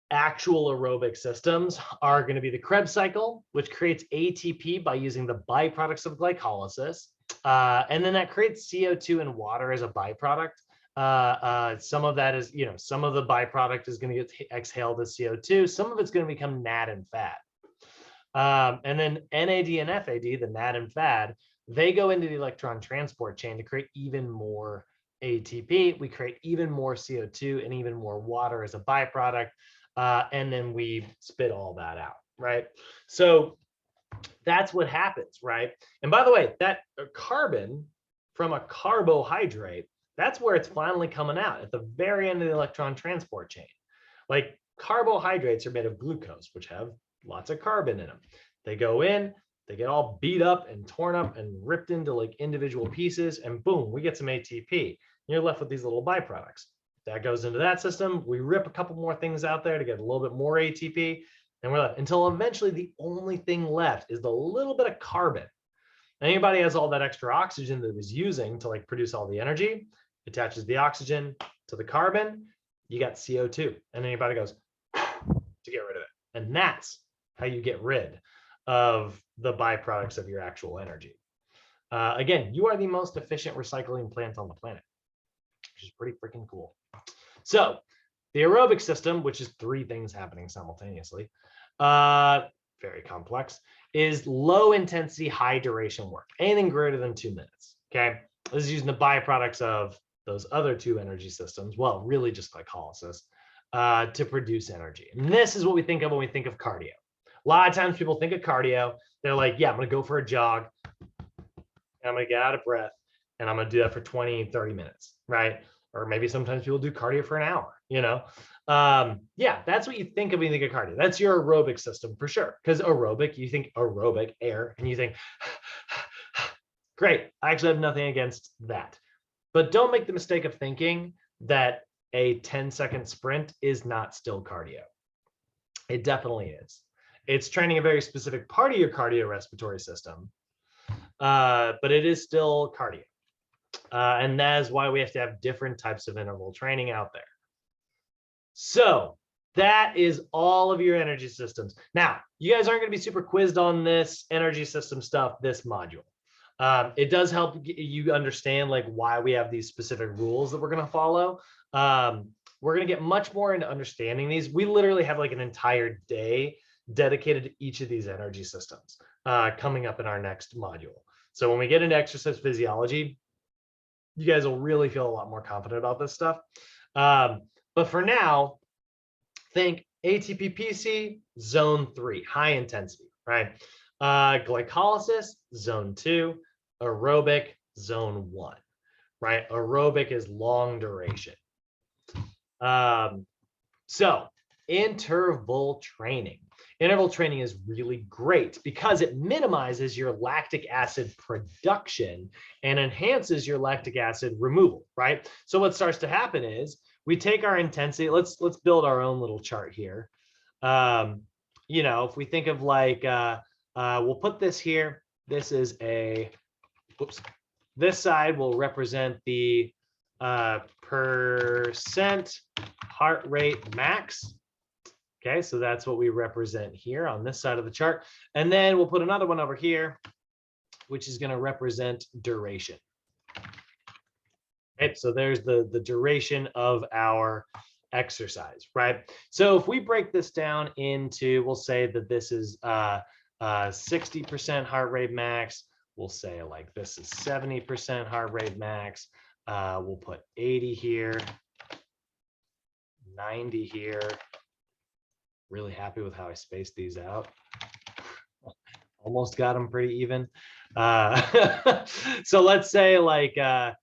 actual aerobic systems are going to be the Krebs cycle, which creates ATP by using the byproducts of glycolysis. And then that creates CO2 and water as a byproduct. Some of that is, some of the byproduct is going to get exhaled as CO2. Some of it's going to become NAD and fat. And then NAD and FAD, the NAD and FAD, they go into the electron transport chain to create even more ATP. We create even more CO2 and even more water as a byproduct. And then we spit all that out, right? So that's what happens, right? And by the way, that carbon from a carbohydrate, that's where it's finally coming out at the very end of the electron transport chain. Like carbohydrates are made of glucose, which have lots of carbon in them. They go in, they get all beat up and torn up and ripped into like individual pieces, and boom, we get some ATP. You're left with these little byproducts. That goes into that system. We rip a couple more things out there to get a little bit more ATP, and we're left until eventually the only thing left is the little bit of carbon. Anybody has all that extra oxygen that it was using to like produce all the energy, attaches the oxygen to the carbon, you got CO2. And anybody goes to get rid of it. And that's how you get rid of the byproducts of your actual energy. Again, you are the most efficient recycling plant on the planet, which is pretty freaking cool. So the aerobic system, which is three things happening simultaneously, very complex, is low intensity, high duration work, anything greater than 2 minutes. Okay, this is using the byproducts of those other two energy systems, well, really just glycolysis, to produce energy. And this is what we think of when we think of cardio. A lot of times people think of cardio, they're like, yeah, I'm gonna go for a jog, and I'm gonna get out of breath, and I'm gonna do that for 20, 30 minutes, right? Or maybe sometimes people do cardio for an hour, yeah, that's what you think of when you think of cardio. That's your aerobic system for sure. Because aerobic, you think aerobic, air, and you think, great, I actually have nothing against that. But don't make the mistake of thinking that a 10-second sprint is not still cardio. It definitely is. It's training a very specific part of your cardiorespiratory system, but it is still cardio. And that is why we have to have different types of interval training out there. So that is all of your energy systems. Now, you guys aren't going to be super quizzed on this energy system stuff this module. It does help you understand like why we have these specific rules that we're going to follow. We're going to get much more into understanding these. We literally have like an entire day dedicated to each of these energy systems coming up in our next module. So when we get into exercise physiology, you guys will really feel a lot more confident about this stuff. But for now, think ATP PC, zone 3, high intensity, right? Glycolysis, zone 2, aerobic, zone 1, right? Aerobic is long duration. So interval training. Interval training is really great because it minimizes your lactic acid production and enhances your lactic acid removal, right? So what starts to happen is we take our intensity. Let's build our own little chart here. You know, if we think of like, we'll put this here. This is a, whoops. This side will represent the percent heart rate max. Okay, so that's what we represent here on this side of the chart. And then we'll put another one over here, which is going to represent duration. Okay, so there's the duration of our exercise, right? So if we break this down into, we'll say that this is 60% heart rate max. We'll say like this is 70% heart rate max. We'll put 80 here, 90 here. Really happy with how I spaced these out. Almost got them pretty even. So let's say like that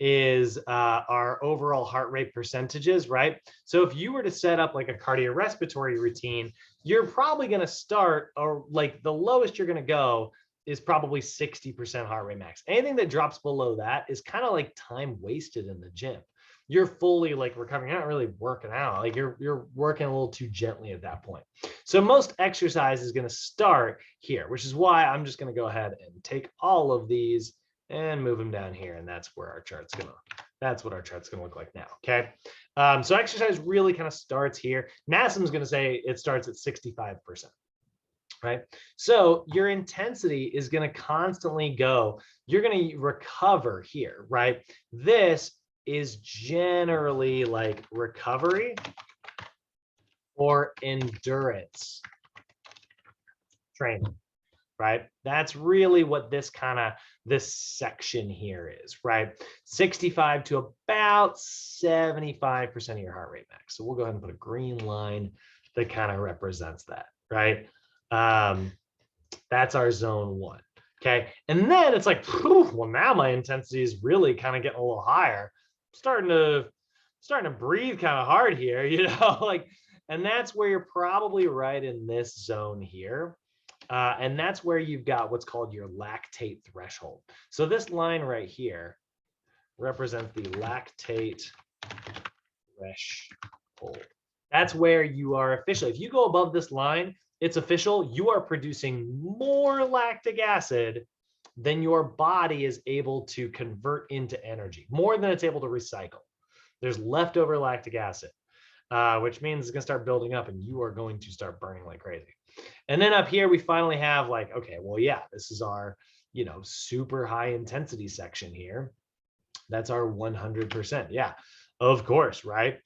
is our overall heart rate percentages, right? So if you were to set up like a cardiorespiratory routine, you're probably going to start, or like the lowest you're going to go is probably 60% heart rate max. Anything that drops below that is kind of like time wasted in the gym. You're fully like recovering. You're not really working out. Like you're working a little too gently at that point. So most exercise is going to start here, which is why I'm just going to go ahead and take all of these and move them down here. And that's where our chart's going to, that's what our chart's going to look like now. Okay. So exercise really kind of starts here. NASM's going to say it starts at 65%. Right. So your intensity is going to constantly go. You're going to recover here. Right. This is generally like recovery or endurance training, right? That's really what this section here is, right? 65 to about 75% of your heart rate max. So we'll go ahead and put a green line that kind of represents that, right? That's our zone 1. Okay. And then it's like, well, now my intensity is really kind of getting a little higher. Starting to breathe kind of hard here, you know, like, and that's where you're probably right in this zone here. And that's where you've got what's called your lactate threshold. So this line right here represents the lactate threshold. That's where you are officially, if you go above this line, it's official, you are producing more lactic acid than your body is able to convert into energy, more than it's able to recycle. There's leftover lactic acid, which means it's going to start building up and you are going to start burning like crazy. And then up here, we finally have like, okay, well, yeah, this is our, you know, super high intensity section here. That's our 100%. Yeah, of course, right?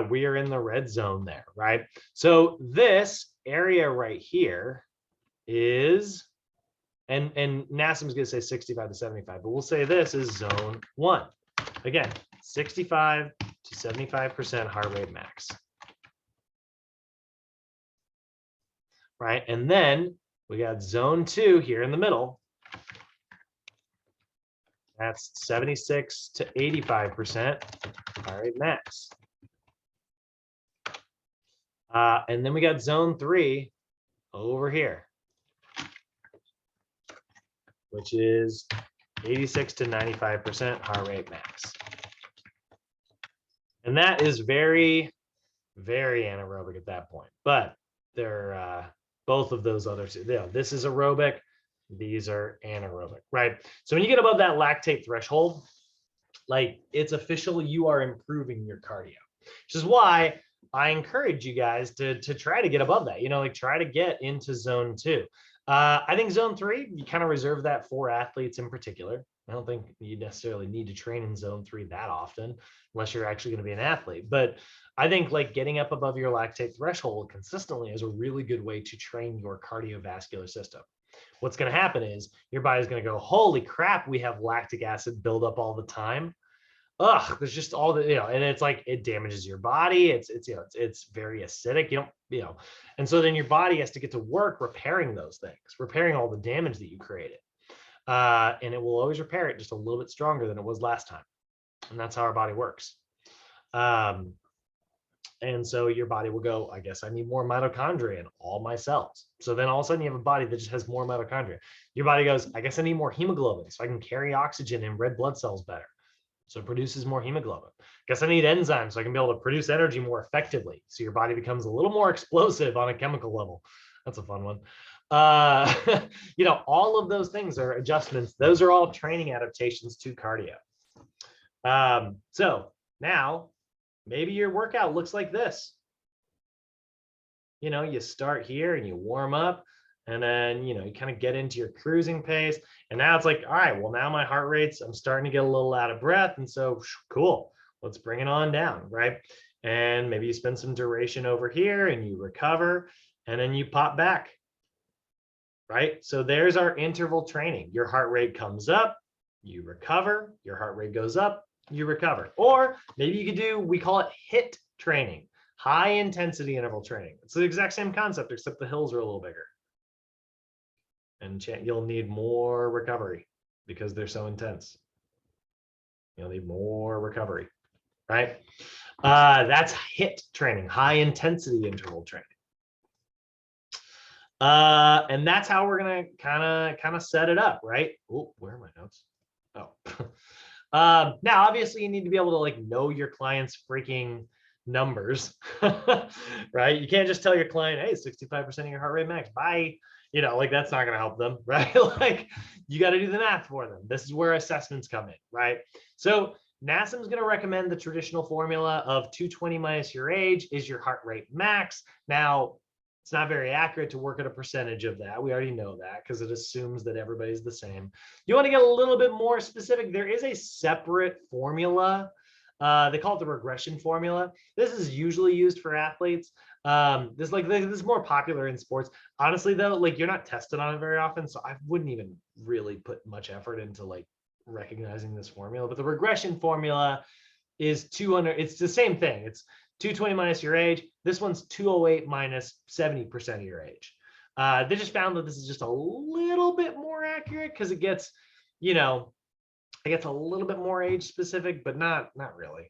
We are in the red zone there, right? So this area right here is, and NASM's going to say 65 to 75, but we'll say this is zone 1. Again, 65 to 75% heart rate max. Right? And then we got zone 2 here in the middle. That's 76 to 85% heart rate max. And then we got zone 3 over here, which is 86 to 95% heart rate max. And that is very, very anaerobic at that point. But they're both of those others, you know, this is aerobic, these are anaerobic, right? So when you get above that lactate threshold, like it's official, you are improving your cardio, which is why I encourage you guys to try to get above that, you know, like try to get into zone 2. I think zone 3, you kind of reserve that for athletes in particular. I don't think you necessarily need to train in zone 3 that often, unless you're actually going to be an athlete. But I think like getting up above your lactate threshold consistently is a really good way to train your cardiovascular system. What's going to happen is your body's going to go, holy crap, we have lactic acid buildup all the time. Ugh, there's just all the, and it's like it damages your body. It's very acidic. And so then your body has to get to work repairing those things, repairing all the damage that you created. And it will always repair it just a little bit stronger than it was last time. And that's how our body works. And so your body will go, I guess I need more mitochondria in all my cells. So then all of a sudden you have a body that just has more mitochondria. Your body goes, I guess I need more hemoglobin so I can carry oxygen in red blood cells better. So it produces more hemoglobin. Guess I need enzymes so I can be able to produce energy more effectively. So your body becomes a little more explosive on a chemical level. That's a fun one. All of those things are adjustments. Those are all training adaptations to cardio. So now maybe your workout looks like this. You start here and you warm up, and then, you kind of get into your cruising pace. And now it's like, all right, well, now my heart rate's, I'm starting to get a little out of breath. And so cool, let's bring it on down, right? And maybe you spend some duration over here and you recover, and then you pop back, right? So there's our interval training. Your heart rate comes up, you recover, your heart rate goes up, you recover. Or maybe you could do, we call it HIIT training, high intensity interval training. It's the exact same concept, except the hills are a little bigger. And you'll need more recovery because they're so intense. You'll need more recovery, right? That's HIIT training, high intensity interval training. And that's how we're gonna kind of set it up, right? Oh, where are my notes? Oh, now obviously you need to be able to like know your client's freaking numbers, right? You can't just tell your client, hey, 65% of your heart rate max, bye. Like that's not going to help them, right? Like you got to do the math for them. This is where assessments come in, right? So NASM's going to recommend the traditional formula of 220 minus your age is your heart rate max. Now, it's not very accurate to work at a percentage of that. We already know that because it assumes that everybody's the same. You want to get a little bit more specific. There is a separate formula. They call it the regression formula. This is usually used for athletes. This is more popular in sports. Honestly, though, like you're not tested on it very often, so I wouldn't even really put much effort into like recognizing this formula. But the regression formula is 200. It's the same thing. It's 220 minus your age. This one's 208 minus 70% of your age. They just found that this is just a little bit more accurate because it gets, it gets a little bit more age specific, but not really.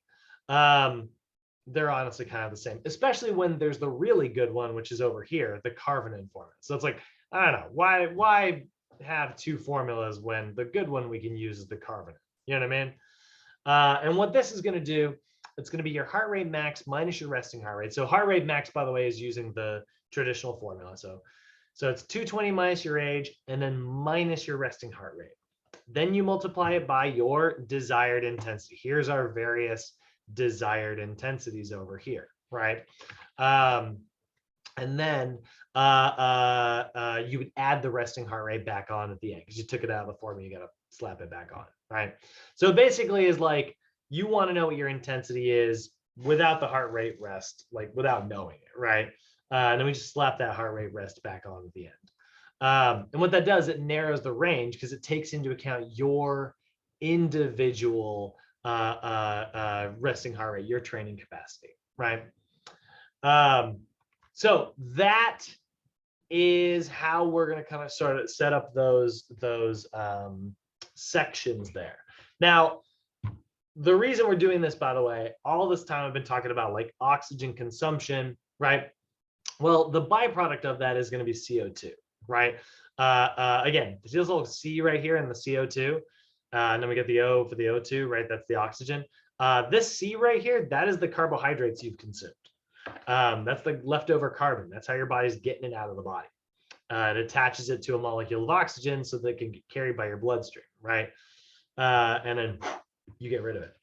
They're honestly kind of the same, especially when there's the really good one, which is over here, the Karvanen formula. So it's like, I don't know, why have two formulas when the good one we can use is the Karvanen? You know what I mean? And what this is going to do, it's going to be your heart rate max minus your resting heart rate. So heart rate max, by the way, is using the traditional formula. So it's 220 minus your age and then minus your resting heart rate. Then you multiply it by your desired intensity. Here's our various desired intensities over here, right? And then you would add the resting heart rate back on at the end because you took it out of the formula. You got to slap it back on, right? So basically is like you want to know what your intensity is without the heart rate rest, like without knowing it, right? And then we just slap that heart rate rest back on at the end. And what that does, it narrows the range because it takes into account your individual resting heart rate, your training capacity, right? So that is how we're going to kind of start to set up those sections there. Now, the reason we're doing this, by the way, all this time I've been talking about like oxygen consumption, right? Well, the byproduct of that is going to be CO2, right? Again, this little C right here in the CO2, and then we get the O for the O2, right? That's the oxygen. This C right here, that is the carbohydrates you've consumed. That's the leftover carbon. That's how your body's getting it out of the body. It attaches it to a molecule of oxygen so that it can get carried by your bloodstream, right? And then you get rid of it.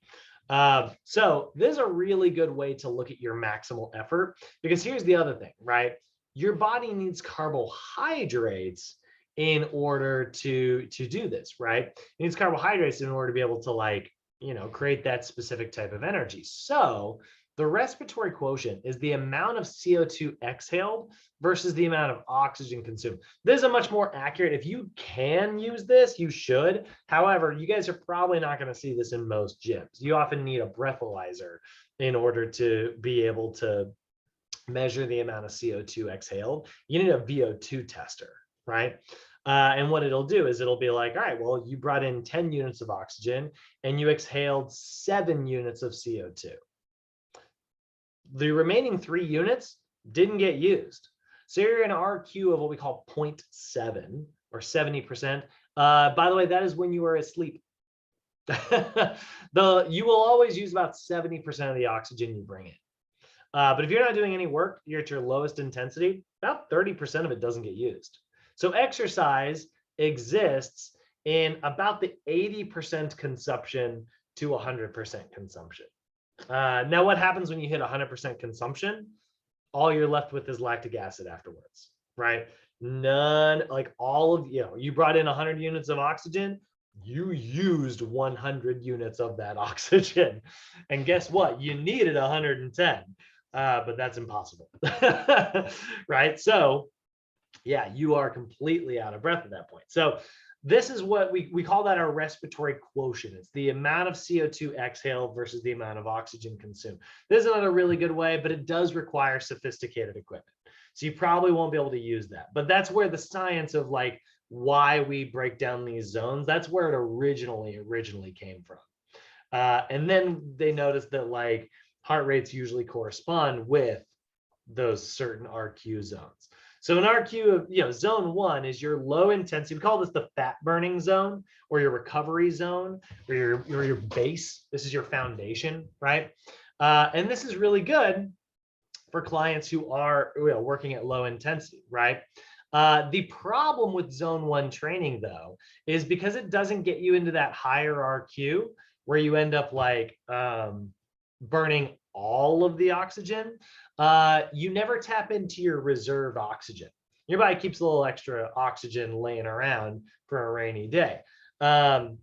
So this is a really good way to look at your maximal effort because here's the other thing, right? Your body needs carbohydrates in order to do this, right? It needs carbohydrates in order to be able to, like, create that specific type of energy. So the respiratory quotient is the amount of CO2 exhaled versus the amount of oxygen consumed. This is a much more accurate. If you can use this, you should. However, you guys are probably not going to see this in most gyms. You often need a breathalyzer in order to be able to measure the amount of CO2 exhaled. You need a VO2 tester, right? And what it'll do is it'll be like, all right, well, you brought in 10 units of oxygen and you exhaled 7 units of CO2. The remaining 3 units didn't get used. So you're in an RQ of what we call 0.7 or 70%. By the way, that is when you are asleep. You will always use about 70% of the oxygen you bring in. But if you're not doing any work, you're at your lowest intensity, about 30% of it doesn't get used. So exercise exists in about the 80% consumption to 100% consumption. Now, what happens when you hit 100% consumption? All you're left with is lactic acid afterwards, right? You brought in 100 units of oxygen, you used 100 units of that oxygen. And guess what? You needed 110, but that's impossible, right? So yeah, you are completely out of breath at that point. So this is what we call that our respiratory quotient. It's the amount of CO2 exhaled versus the amount of oxygen consumed. This is another really good way, but it does require sophisticated equipment. So you probably won't be able to use that. But that's where the science of like why we break down these zones, that's where it originally came from. And then they noticed that like heart rates usually correspond with those certain RQ zones. So an RQ, zone 1 is your low intensity. We call this the fat burning zone or your recovery zone or your base. This is your foundation, right? And this is really good for clients who are working at low intensity, right? The problem with zone 1 training, though, is because it doesn't get you into that higher RQ where you end up like burning all of the oxygen. You never tap into your reserved oxygen. Your body keeps a little extra oxygen laying around for a rainy day. But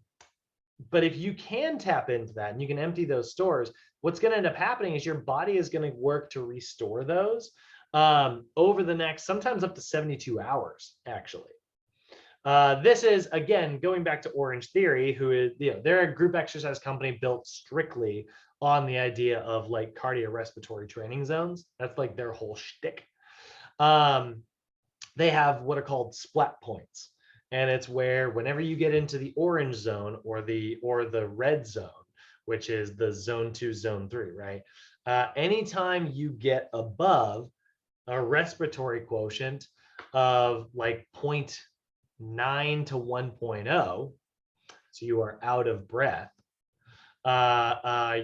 if you can tap into that and you can empty those stores, what's going to end up happening is your body is going to work to restore those over the next, sometimes up to 72 hours, actually. This is, again, going back to Orange Theory, who is, they're a group exercise company built strictly on the idea of like cardiorespiratory training zones. That's like their whole shtick. They have what are called splat points. And it's where whenever you get into the orange zone or the red zone, which is the zone 2, zone 3, right? Anytime you get above a respiratory quotient of like 0.9 to 1.0, so you are out of breath,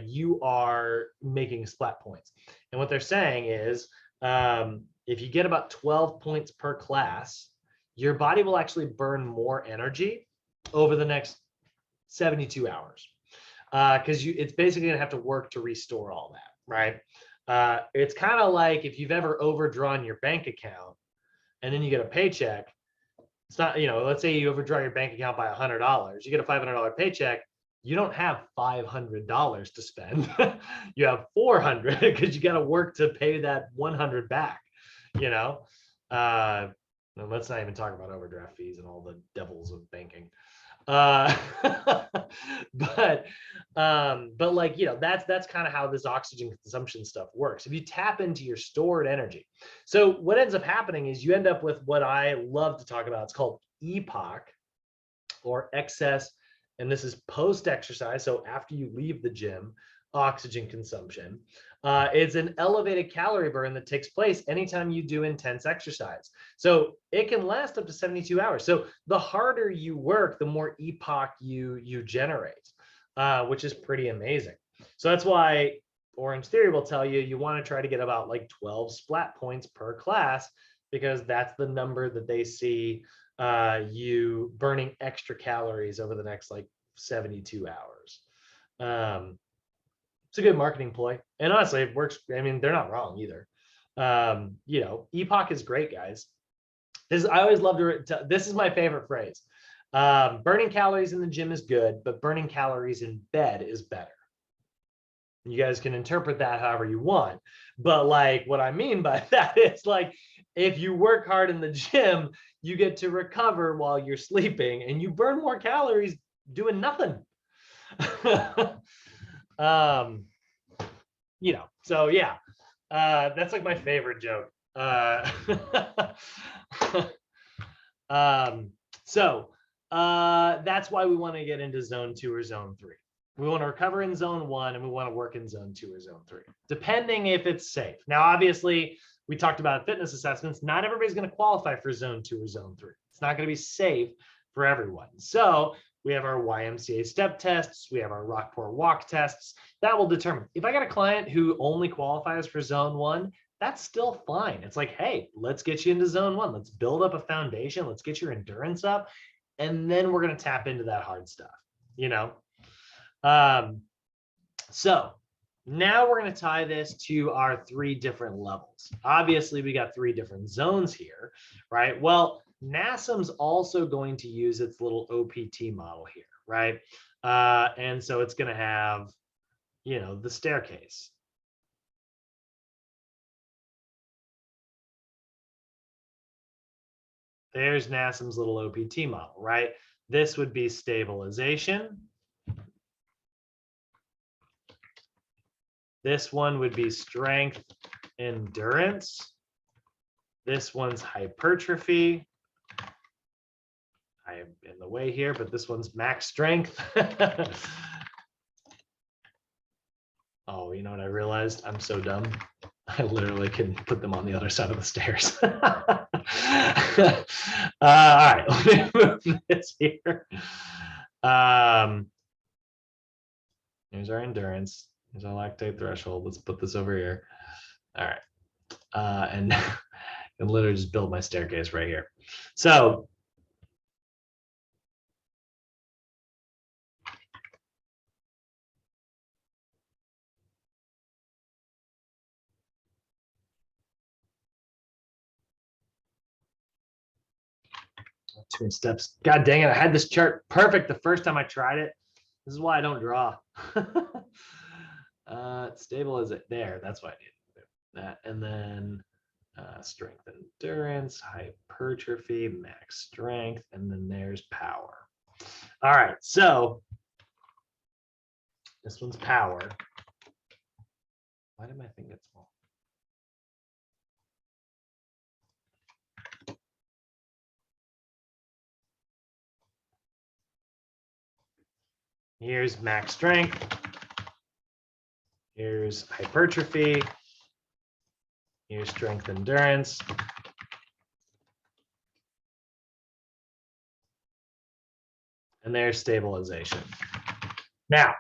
you are making splat points. And what they're saying is, if you get about 12 points per class, your body will actually burn more energy over the next 72 hours. Because it's basically going to have to work to restore all that, right? It's kind of like if you've ever overdrawn your bank account and then you get a paycheck. It's not, let's say you overdraw your bank account by $100. You get a $500 paycheck. You don't have $500 to spend. You have $400 because you got to work to pay that $100 back, And let's not even talk about overdraft fees and all the devils of banking. But like, that's kind of how this oxygen consumption stuff works. If you tap into your stored energy. So what ends up happening is you end up with what I love to talk about. It's called EPOC, or excess. And this is post-exercise. So after you leave the gym, oxygen consumption. It's an elevated calorie burn that takes place anytime you do intense exercise. So it can last up to 72 hours. So the harder you work, the more EPOC you generate, which is pretty amazing. So that's why Orange Theory will tell you want to try to get about like 12 splat points per class, because that's the number that they see you burning extra calories over the next like 72 hours. It's a good marketing ploy, and honestly, it works. I mean, they're not wrong either. EPOC is great, guys. I always love to, this is my favorite phrase. Burning calories in the gym is good, but burning calories in bed is better. You guys can interpret that however you want. But like what I mean by that is like, if you work hard in the gym, you get to recover while you're sleeping and you burn more calories doing nothing. You know, so yeah, that's like my favorite joke. So that's why we want to get into zone 2 or zone 3. We want to recover in zone 1 and we want to work in zone 2 or zone 3, depending if it's safe. Now, obviously, we talked about fitness assessments. Not everybody's going to qualify for zone 2 or zone 3. It's not going to be safe for everyone. So we have our YMCA step tests. We have our Rockport walk tests. That will determine. If I got a client who only qualifies for zone 1, that's still fine. It's like, hey, let's get you into zone 1. Let's build up a foundation. Let's get your endurance up. And then we're going to tap into that hard stuff, you know? So now we're going to tie this to our 3 different levels. Obviously, we got 3 different zones here, right? Well, NASM's also going to use its little OPT model here, right? And so it's going to have, you know, the staircase. There's NASM's little OPT model, right? This would be stabilization. This one would be strength, endurance. This one's hypertrophy. I am in the way here, but this one's max strength. Oh, you know what I realized? I'm so dumb. I literally can put them on the other side of the stairs. All right, let me move this here. Here's our endurance. Here's our lactate threshold. Let's put this over here. All right. And literally just build my staircase right here. So too many steps. God dang it. I had this chart perfect the first time I tried it. This is why I don't draw. Stabilize it there. That's why I need to do that. And then strength and endurance, hypertrophy, max strength, and then there's power. All right, so this one's power. Why did my thing get small? Here's max strength. Here's hypertrophy. Here's strength endurance. And there's stabilization. Now,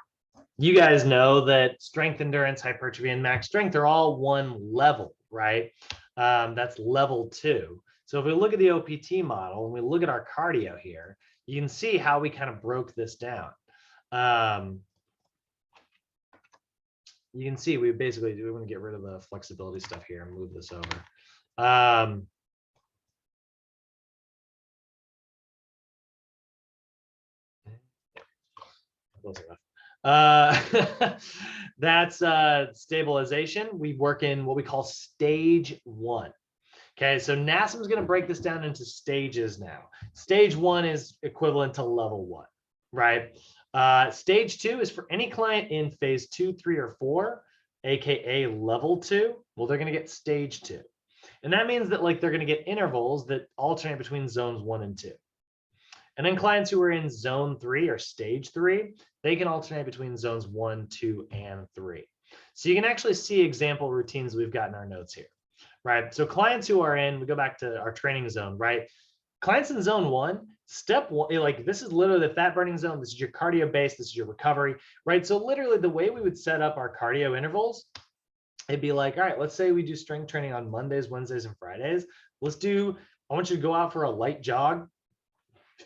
you guys know that strength, endurance, hypertrophy, and max strength are all one level, right? That's level 2. So if we look at the OPT model and we look at our cardio here, you can see how we kind of broke this down. You can see we basically do want to get rid of the flexibility stuff here and move this over. That's stabilization. We work in what we call stage 1. Okay, so NASM is going to break this down into stages now. Stage 1 is equivalent to level 1, right? Stage 2 is for any client in phase 2, 3, or 4, aka level 2. Well, they're going to get stage 2, and that means that like they're going to get intervals that alternate between zones 1 and 2. And then clients who are in zone 3 or stage 3, they can alternate between zones 1, 2, and 3. So you can actually see example routines we've got in our notes here, right? So clients who are in, we go back to our training zone, right? Clients in zone 1, step 1, like this is literally the fat burning zone. This is your cardio base. This is your recovery, right? So literally the way we would set up our cardio intervals, it'd be like, all right, let's say we do strength training on Mondays, Wednesdays, and Fridays. I want you to go out for a light jog,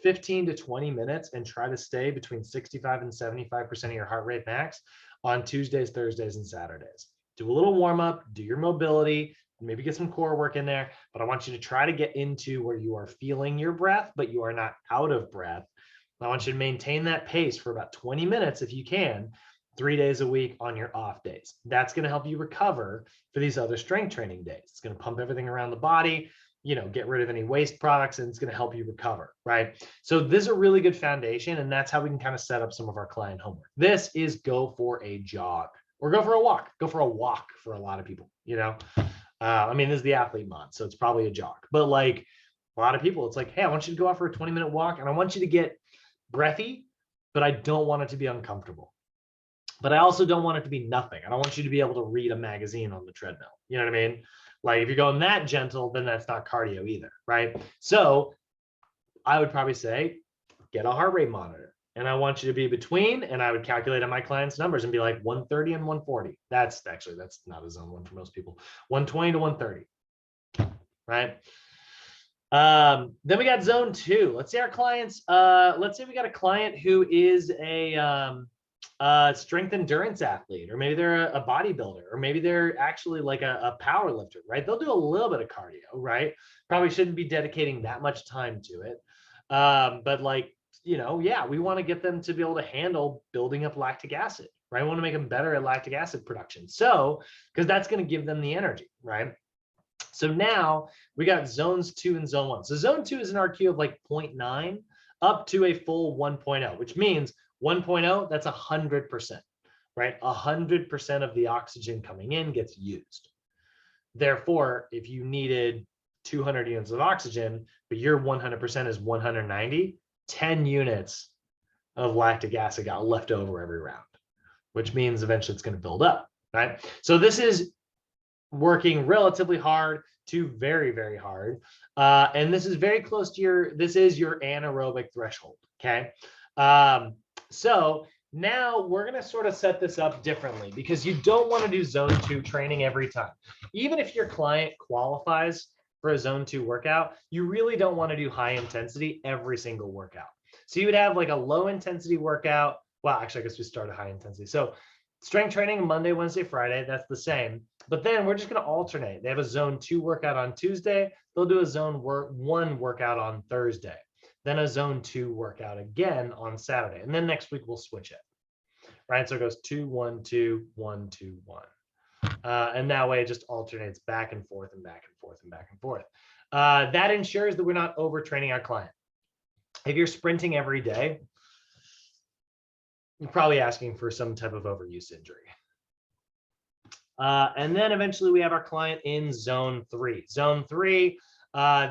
15 to 20 minutes, and try to stay between 65 and 75% of your heart rate max on Tuesdays, Thursdays, and Saturdays. Do a little warm up, do your mobility, maybe get some core work in there, but I want you to try to get into where you are feeling your breath, but you are not out of breath. I want you to maintain that pace for about 20 minutes if you can, 3 days a week on your off days. That's going to help you recover for these other strength training days. It's going to pump everything around the body, get rid of any waste products, and it's going to help you recover, right? So this is a really good foundation, and that's how we can kind of set up some of our client homework. This is go for a jog or go for a walk. Go for a walk for a lot of people, I mean, this is the athlete month, so it's probably a jog, but like a lot of people, it's like, hey, I want you to go out for a 20-minute walk, and I want you to get breathy, but I don't want it to be uncomfortable. But I also don't want it to be nothing. I don't want you to be able to read a magazine on the treadmill. You know what I mean? Like if you're going that gentle, then that's not cardio either, right? So I would probably say, get a heart rate monitor. And I want you to be between, and I would calculate on my clients' numbers and be like 130 and 140. That's not a zone one for most people. 120 to 130, right? Then we got zone 2. Let's say our clients, let's say we got a client who is a strength endurance athlete, or maybe they're a bodybuilder, or maybe they're actually like a power lifter, right? They'll do a little bit of cardio, right? Probably shouldn't be dedicating that much time to it. But like, yeah, we want to get them to be able to handle building up lactic acid, right? We want to make them better at lactic acid production. So, because that's going to give them the energy, right? So now we got zones 2 and zone 1. So zone 2 is an RQ of like 0.9 up to a full 1.0, which means 1.0, that's 100%, right? 100% of the oxygen coming in gets used. Therefore, if you needed 200 units of oxygen, but your 100% is 190, 10 units of lactic acid got left over every round, which means eventually it's going to build up, right? So this is working relatively hard to very, very hard. And this is very close to your anaerobic threshold, okay? So now we're going to sort of set this up differently, because you don't want to do zone 2 training every time. Even if your client qualifies for a zone 2 workout, you really don't want to do high intensity every single workout. So you would have like a low intensity workout. Well, actually, I guess we start at high intensity. So strength training Monday, Wednesday, Friday, that's the same. But then we're just going to alternate. They have a zone 2 workout on Tuesday. They'll do a zone 1 workout on Thursday. Then a zone 2 workout again on Saturday. And then next week we'll switch it, right? So it goes 2, 1, 2, 1, 2, 1. And that way it just alternates back and forth and back and forth and back and forth. That ensures that we're not overtraining our client. If you're sprinting every day, you're probably asking for some type of overuse injury. And then eventually we have our client in zone 3. Zone 3,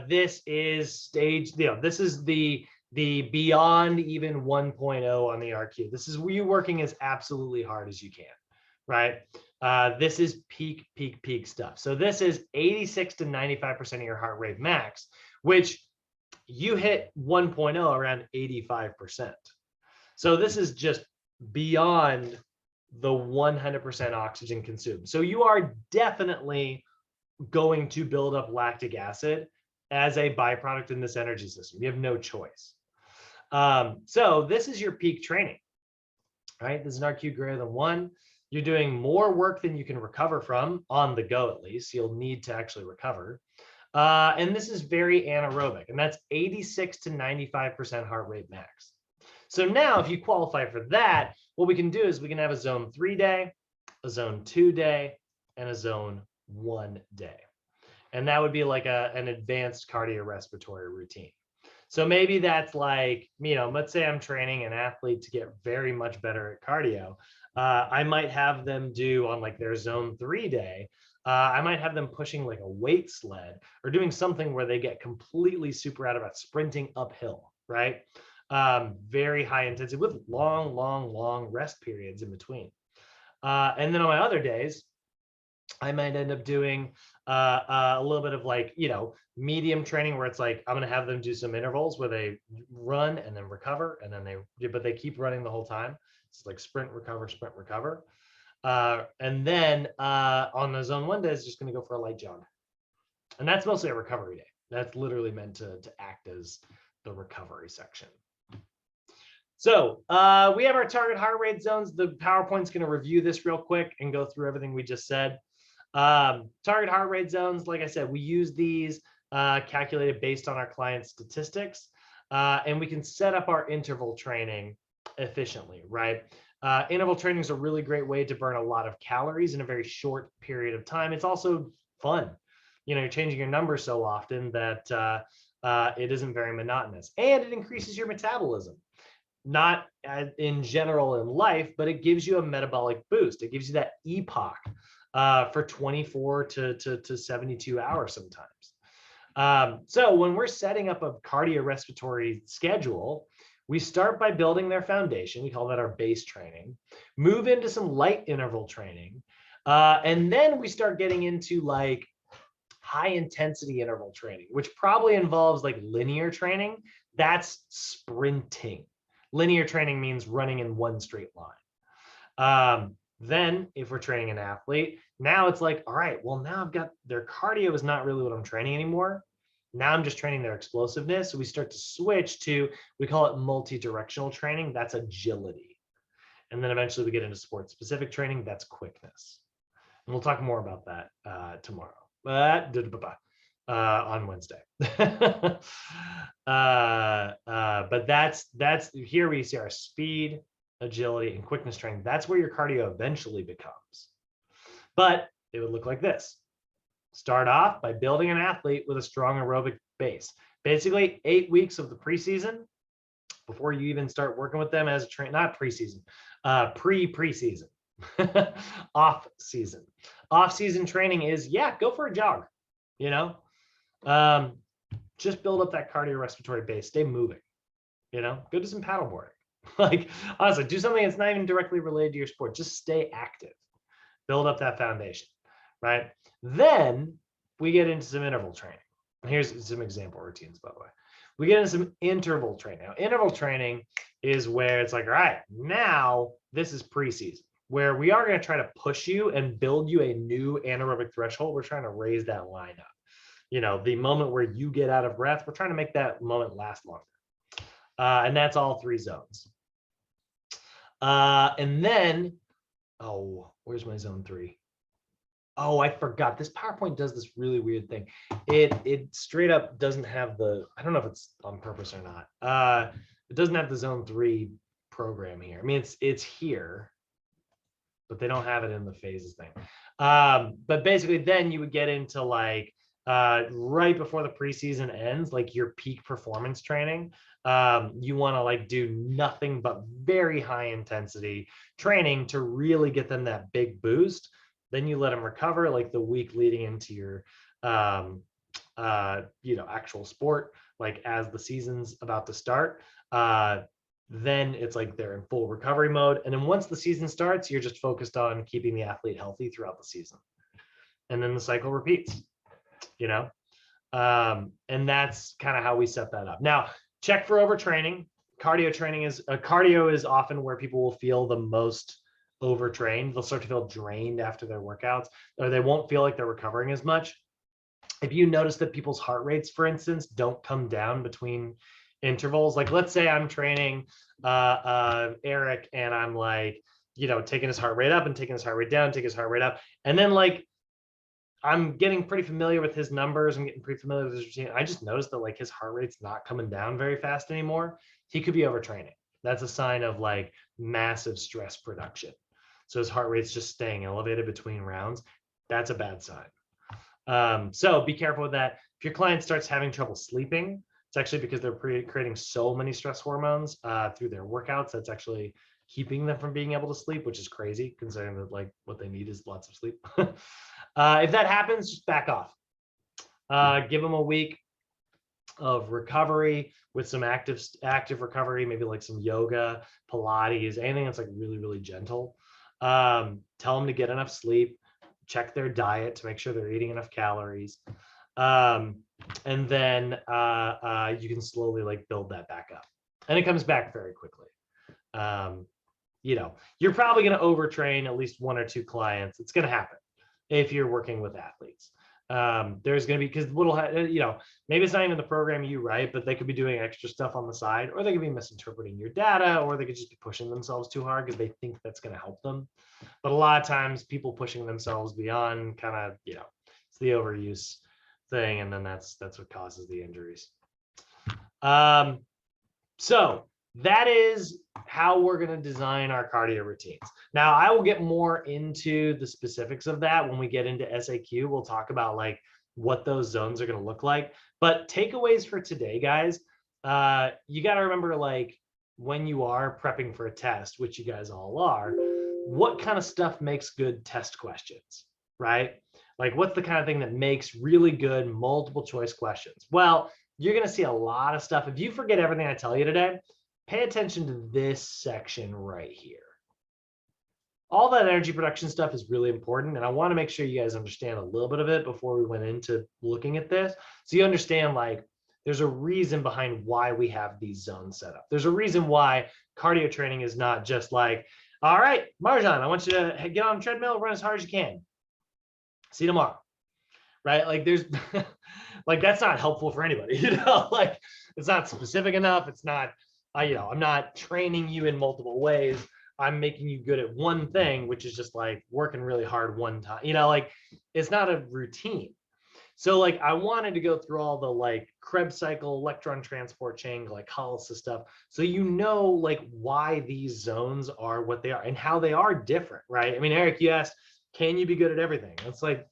this is stage, this is the beyond even 1.0 on the RQ. This is where you're working as absolutely hard as you can, right? This is peak stuff. So this is 86 to 95% of your heart rate max, which you hit 1.0 around 85%. So this is just beyond the 100% oxygen consumed. So you are definitely going to build up lactic acid as a byproduct in this energy system. You have no choice. So this is your peak training, right? This is an RQ greater than 1. You're doing more work than you can recover from, on the go at least. You'll need to actually recover. And this is very anaerobic, and that's 86 to 95% heart rate max. So now if you qualify for that, what we can do is we can have a zone 3 day, a zone 2 day, and a zone 1 day. And that would be like an advanced cardiorespiratory routine. So maybe that's like, let's say I'm training an athlete to get very much better at cardio. I might have them do on like their zone 3 day, I might have them pushing like a weight sled or doing something where they get completely super out of it, sprinting uphill, right? Very high intensity with long rest periods in between. And then on my other days, I might end up doing a little bit of like, medium training where it's like, I'm going to have them do some intervals where they run and then recover. And then but they keep running the whole time. It's like sprint, recover, sprint, recover. And then on the zone 1 day, it's just going to go for a light jog. And that's mostly a recovery day. That's literally meant to act as the recovery section. So we have our target heart rate zones. The PowerPoint's going to review this real quick and go through everything we just said. Target heart rate zones, like I said, we use these calculated based on our client statistics, and we can set up our interval training efficiently, right? Interval training is a really great way to burn a lot of calories in a very short period of time. It's also fun. You know, you're changing your numbers so often that it isn't very monotonous, and it increases your metabolism. Not in general in life, but it gives you a metabolic boost. It gives you that epoch for 24 to 72 hours sometimes. So when we're setting up a cardiorespiratory schedule, we start by building their foundation. We call that our base training, move into some light interval training, and then we start getting into like high intensity interval training, which probably involves like linear training. That's sprinting. Linear training means running in one straight line. Then if we're training an athlete, now it's like, all right, well, now I've got their cardio is not really what I'm training anymore. Now I'm just training their explosiveness. So we start to switch to, we call it multi-directional training. That's agility. And then eventually we get into sport specific training. That's quickness. And we'll talk more about that tomorrow. On Wednesday. But that's here we see our speed, agility, and quickness training. That's where your cardio eventually becomes. But it would look like this. Start off by building an athlete with a strong aerobic base. Basically 8 weeks of the preseason before you even start working with them as a train, not preseason, preseason, off season. Off season training is, yeah, go for a jog, you know, just build up that cardiorespiratory base, stay moving, you know, go do some paddleboarding. Like honestly, do something that's not even directly related to your sport. Just stay active, build up that foundation, right? Then we get into some interval training. Here's some example routines, by the way. We get into some interval training. Now, interval training is where it's like, all right, now this is preseason, where we are going to try to push you and build you a new anaerobic threshold. We're trying to raise that line up. You know, the moment where you get out of breath, we're trying to make that moment last longer. And that's all 3 zones. And then, oh, where's my zone 3? Oh, I forgot. This PowerPoint does this really weird thing. It straight up doesn't have the, I don't know if it's on purpose or not. It doesn't have the zone 3 program here. I mean, it's here, but they don't have it in the phases thing. But basically then you would get into like right before the preseason ends, like your peak performance training. You want to like do nothing but very high intensity training to really get them that big boost. Then you let them recover like the week leading into your you know, actual sport, like as the season's about to start. Then it's like they're in full recovery mode. And then once the season starts, you're just focused on keeping the athlete healthy throughout the season. And then the cycle repeats, you know? And that's kind of how we set that up. Now, check for overtraining. Cardio training is, cardio is often where people will feel the most overtrained. They'll start to feel drained after their workouts, or they won't feel like they're recovering as much. If you notice that people's heart rates, for instance, don't come down between intervals, like let's say I'm training Eric and I'm like, you know, taking his heart rate up and taking his heart rate down, taking his heart rate up. And then like, I'm getting pretty familiar with his numbers. I'm getting pretty familiar with his routine. I just noticed that like his heart rate's not coming down very fast anymore. He could be overtraining. That's a sign of like massive stress production. So his heart rate's just staying elevated between rounds. That's a bad sign. So be careful with that. If your client starts having trouble sleeping, it's actually because they're creating so many stress hormones through their workouts. That's actually keeping them from being able to sleep, which is crazy considering that like what they need is lots of sleep. If that happens, just back off. Give them a week of recovery with some active recovery, maybe like some yoga, Pilates, anything that's like really, really gentle. Tell them to get enough sleep, check their diet to make sure they're eating enough calories. And then you can slowly like build that back up. And it comes back very quickly. You know, you're probably going to overtrain at least 1 or 2 clients. It's going to happen if you're working with athletes. There's going to be, because maybe it's not even the program you write, but they could be doing extra stuff on the side, or they could be misinterpreting your data, or they could just be pushing themselves too hard because they think that's going to help them. But a lot of times people pushing themselves beyond kind of, it's the overuse thing. And then that's what causes the injuries. So that is how we're going to design our cardio routines. Now, I will get more into the specifics of that when we get into SAQ. We'll talk about like what those zones are going to look like. But takeaways for today, guys, you got to remember, like, when you are prepping for a test, which you guys all are, what kind of stuff makes good test questions, right? Like, what's the kind of thing that makes really good multiple choice questions? Well, you're going to see a lot of stuff. If you forget everything I tell you today, pay attention to this section right here. All that energy production stuff is really important, and I want to make sure you guys understand a little bit of it before we went into looking at this. So you understand, like, there's a reason behind why we have these zones set up. There's a reason why cardio training is not just like, all right, Marjan, I want you to get on the treadmill, run as hard as you can. See you tomorrow, right? Like, there's like, that's not helpful for anybody, like, it's not specific enough. It's not, I'm not training you in multiple ways. I'm making you good at one thing, which is just like working really hard one time, like, it's not a routine. So like, I wanted to go through all the like Krebs cycle, electron transport chain, glycolysis stuff. So, like, why these zones are what they are and how they are different, right? I mean, Eric, you asked, can you be good at everything? It's like,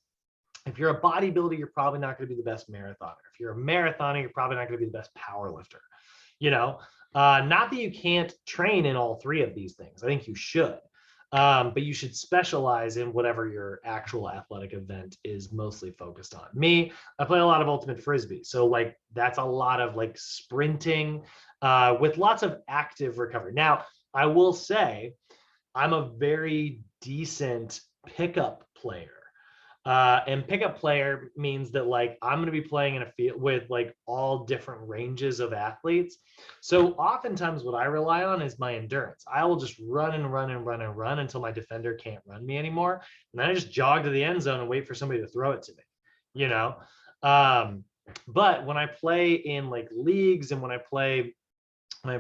if you're a bodybuilder, you're probably not going to be the best marathoner. If you're a marathoner, you're probably not going to be the best power lifter. Not that you can't train in all three of these things. I think you should, but you should specialize in whatever your actual athletic event is mostly focused on. Me, I play a lot of ultimate frisbee, so like, that's a lot of like sprinting with lots of active recovery. Now, I will say I'm a very decent pickup player. And pickup player means that, like, I'm going to be playing in a field with like all different ranges of athletes. So oftentimes what I rely on is my endurance. I will just run and run and run and run until my defender can't run me anymore. And then I just jog to the end zone and wait for somebody to throw it to me, But when I play in like leagues and when I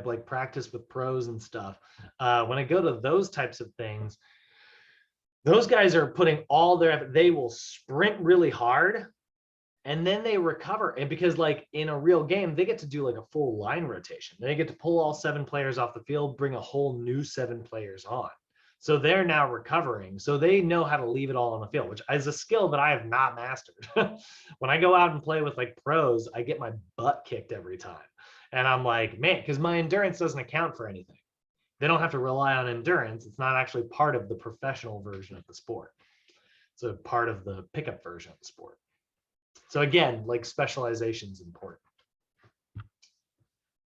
like practice with pros and stuff, when I go to those types of things, those guys are putting all their effort. They will sprint really hard and then they recover. And because like in a real game, they get to do like a full line rotation. They get to pull all 7 players off the field, bring a whole new 7 players on. So they're now recovering. So they know how to leave it all on the field, which is a skill that I have not mastered. When I go out and play with like pros, I get my butt kicked every time. And I'm like, man, because my endurance doesn't account for anything. They don't have to rely on endurance. It's not actually part of the professional version of the sport. It's a part of the pickup version of the sport. So again, like, specialization is important.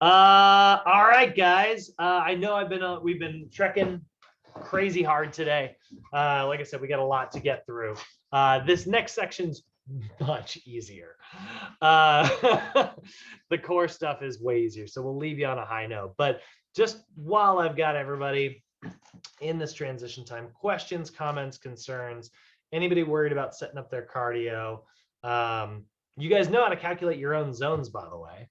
All right, guys. I know we've been trekking crazy hard today. Like I said, we got a lot to get through. This next section's much easier. The core stuff is way easier, so we'll leave you on a high note. But just while I've got everybody in this transition time, questions, comments, concerns, anybody worried about setting up their cardio, you guys know how to calculate your own zones, by the way.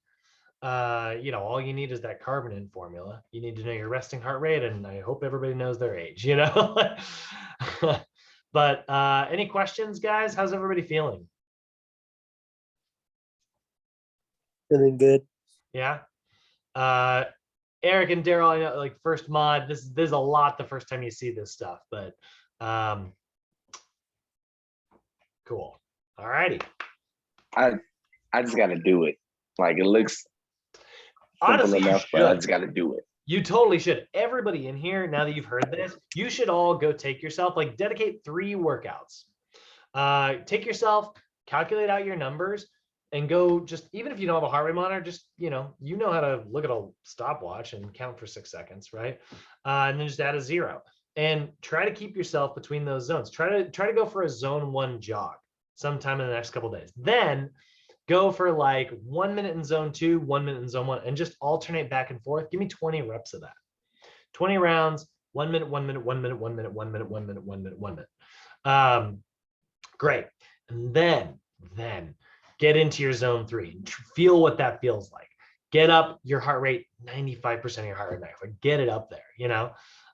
All you need is that carbon formula. You need to know your resting heart rate, and I hope everybody knows their age, But any questions, guys? How's everybody feeling? Feeling good. Yeah. Eric and Daryl, I know, like, first mod, there's a lot the first time you see this stuff, but cool. All righty. I just got to do it. Like, it looks honestly simple enough, but I just got to do it. You totally should. Everybody in here, now that you've heard this, you should all go take yourself, like, dedicate 3 workouts. Take yourself, calculate out your numbers, and go, just, even if you don't have a heart rate monitor, just, you know how to look at a stopwatch and count for 6 seconds, right? And then just add a 0 and try to keep yourself between those zones. Try to go for a zone 1 jog sometime in the next couple of days. Then go for like 1 minute in zone 2, 1 minute in zone 1, and just alternate back and forth. Give me 20 reps of that. 20 rounds, 1 minute, 1 minute, 1 minute, 1 minute, 1 minute, 1 minute, 1 minute, 1 minute. Great. And then Then get into your zone 3. Feel what that feels like. Get up your heart rate 95% of your heart rate max. Like get it up there, you know.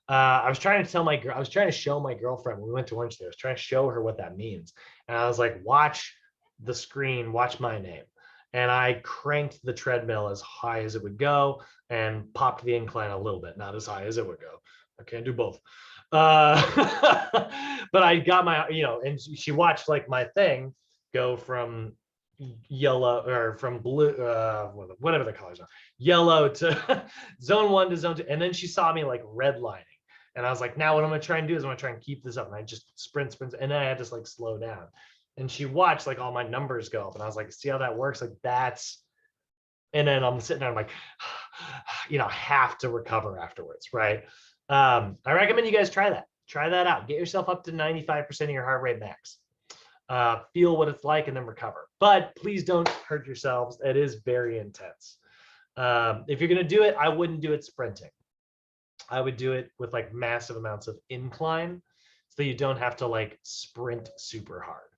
I was trying to tell my girl, I was trying to show my girlfriend when we went to Orange Theory, I was trying to show her what that means. And I was like, watch the screen, watch my name. And I cranked the treadmill as high as it would go and popped the incline a little bit, not as high as it would go. I can't do both. But I got my, you know, and she watched like my thing go from yellow or from blue, whatever the colors are, yellow to zone 1 to zone 2. And then she saw me like redlining. And I was like, now what I'm going to try and do is I'm going to try and keep this up. And I just sprint. And then I had to like slow down. And she watched like all my numbers go up. And I was like, see how that works? Like that's, and then I'm sitting there, I'm like, you know, have to recover afterwards, right? I recommend you guys try that. Try that out. Get yourself up to 95% of your heart rate max. Feel what it's like and then recover. But please don't hurt yourselves. It is very intense. If you're going to do it, I wouldn't do it sprinting. I would do it with like massive amounts of incline so you don't have to like sprint super hard.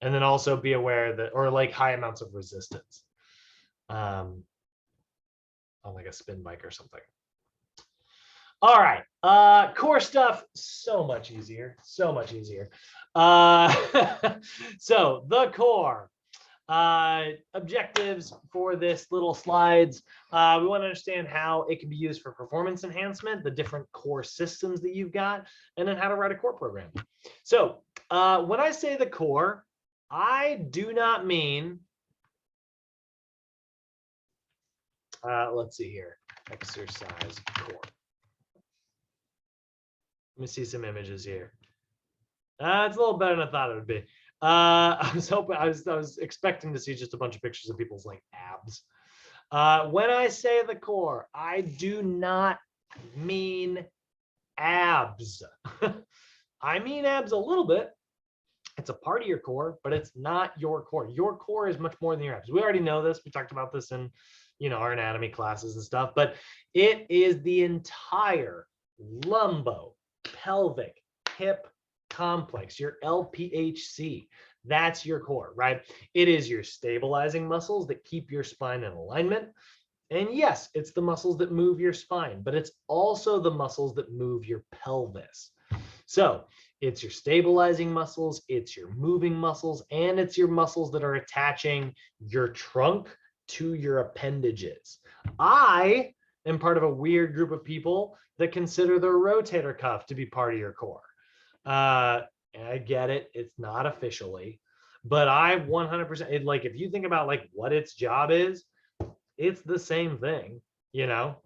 And then also be aware that, or like high amounts of resistance on like a spin bike or something. All right, core stuff, so much easier, so much easier. So the core objectives for this little slides. We want to understand how it can be used for performance enhancement, the different core systems that you've got, and then how to write a core program. So when I say the core, I do not mean, let's see here, exercise core. Let me see some images here. It's a little better than I thought it would be. I was expecting to see just a bunch of pictures of people's like abs. When I say the core, I do not mean abs. I mean abs a little bit. It's a part of your core, but it's not your core. Your core is much more than your abs. We already know this. We talked about this in, you know, our anatomy classes and stuff, but it is the entire lumbo pelvic hip complex, your LPHC. That's your core, right? It is your stabilizing muscles that keep your spine in alignment. And yes, it's the muscles that move your spine, but it's also the muscles that move your pelvis. So it's your stabilizing muscles, it's your moving muscles, and it's your muscles that are attaching your trunk to your appendages. I am part of a weird group of people that consider the rotator cuff to be part of your core. And I get it, it's not officially, but I 100%, like if you think about like what its job is, it's the same thing, you know?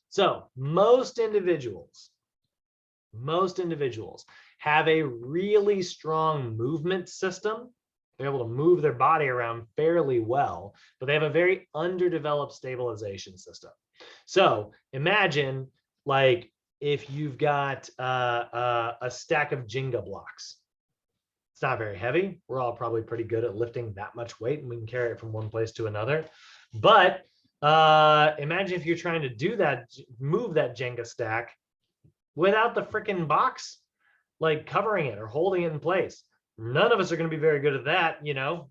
So most individuals have a really strong movement system. They're able to move their body around fairly well, but they have a very underdeveloped stabilization system. So imagine like if you've got a stack of Jenga blocks. It's not very heavy. We're all probably pretty good at lifting that much weight and we can carry it from one place to another. But imagine if you're trying to do that, move that Jenga stack without the freaking box like covering it or holding it in place. None of us are going to be very good at that, you know.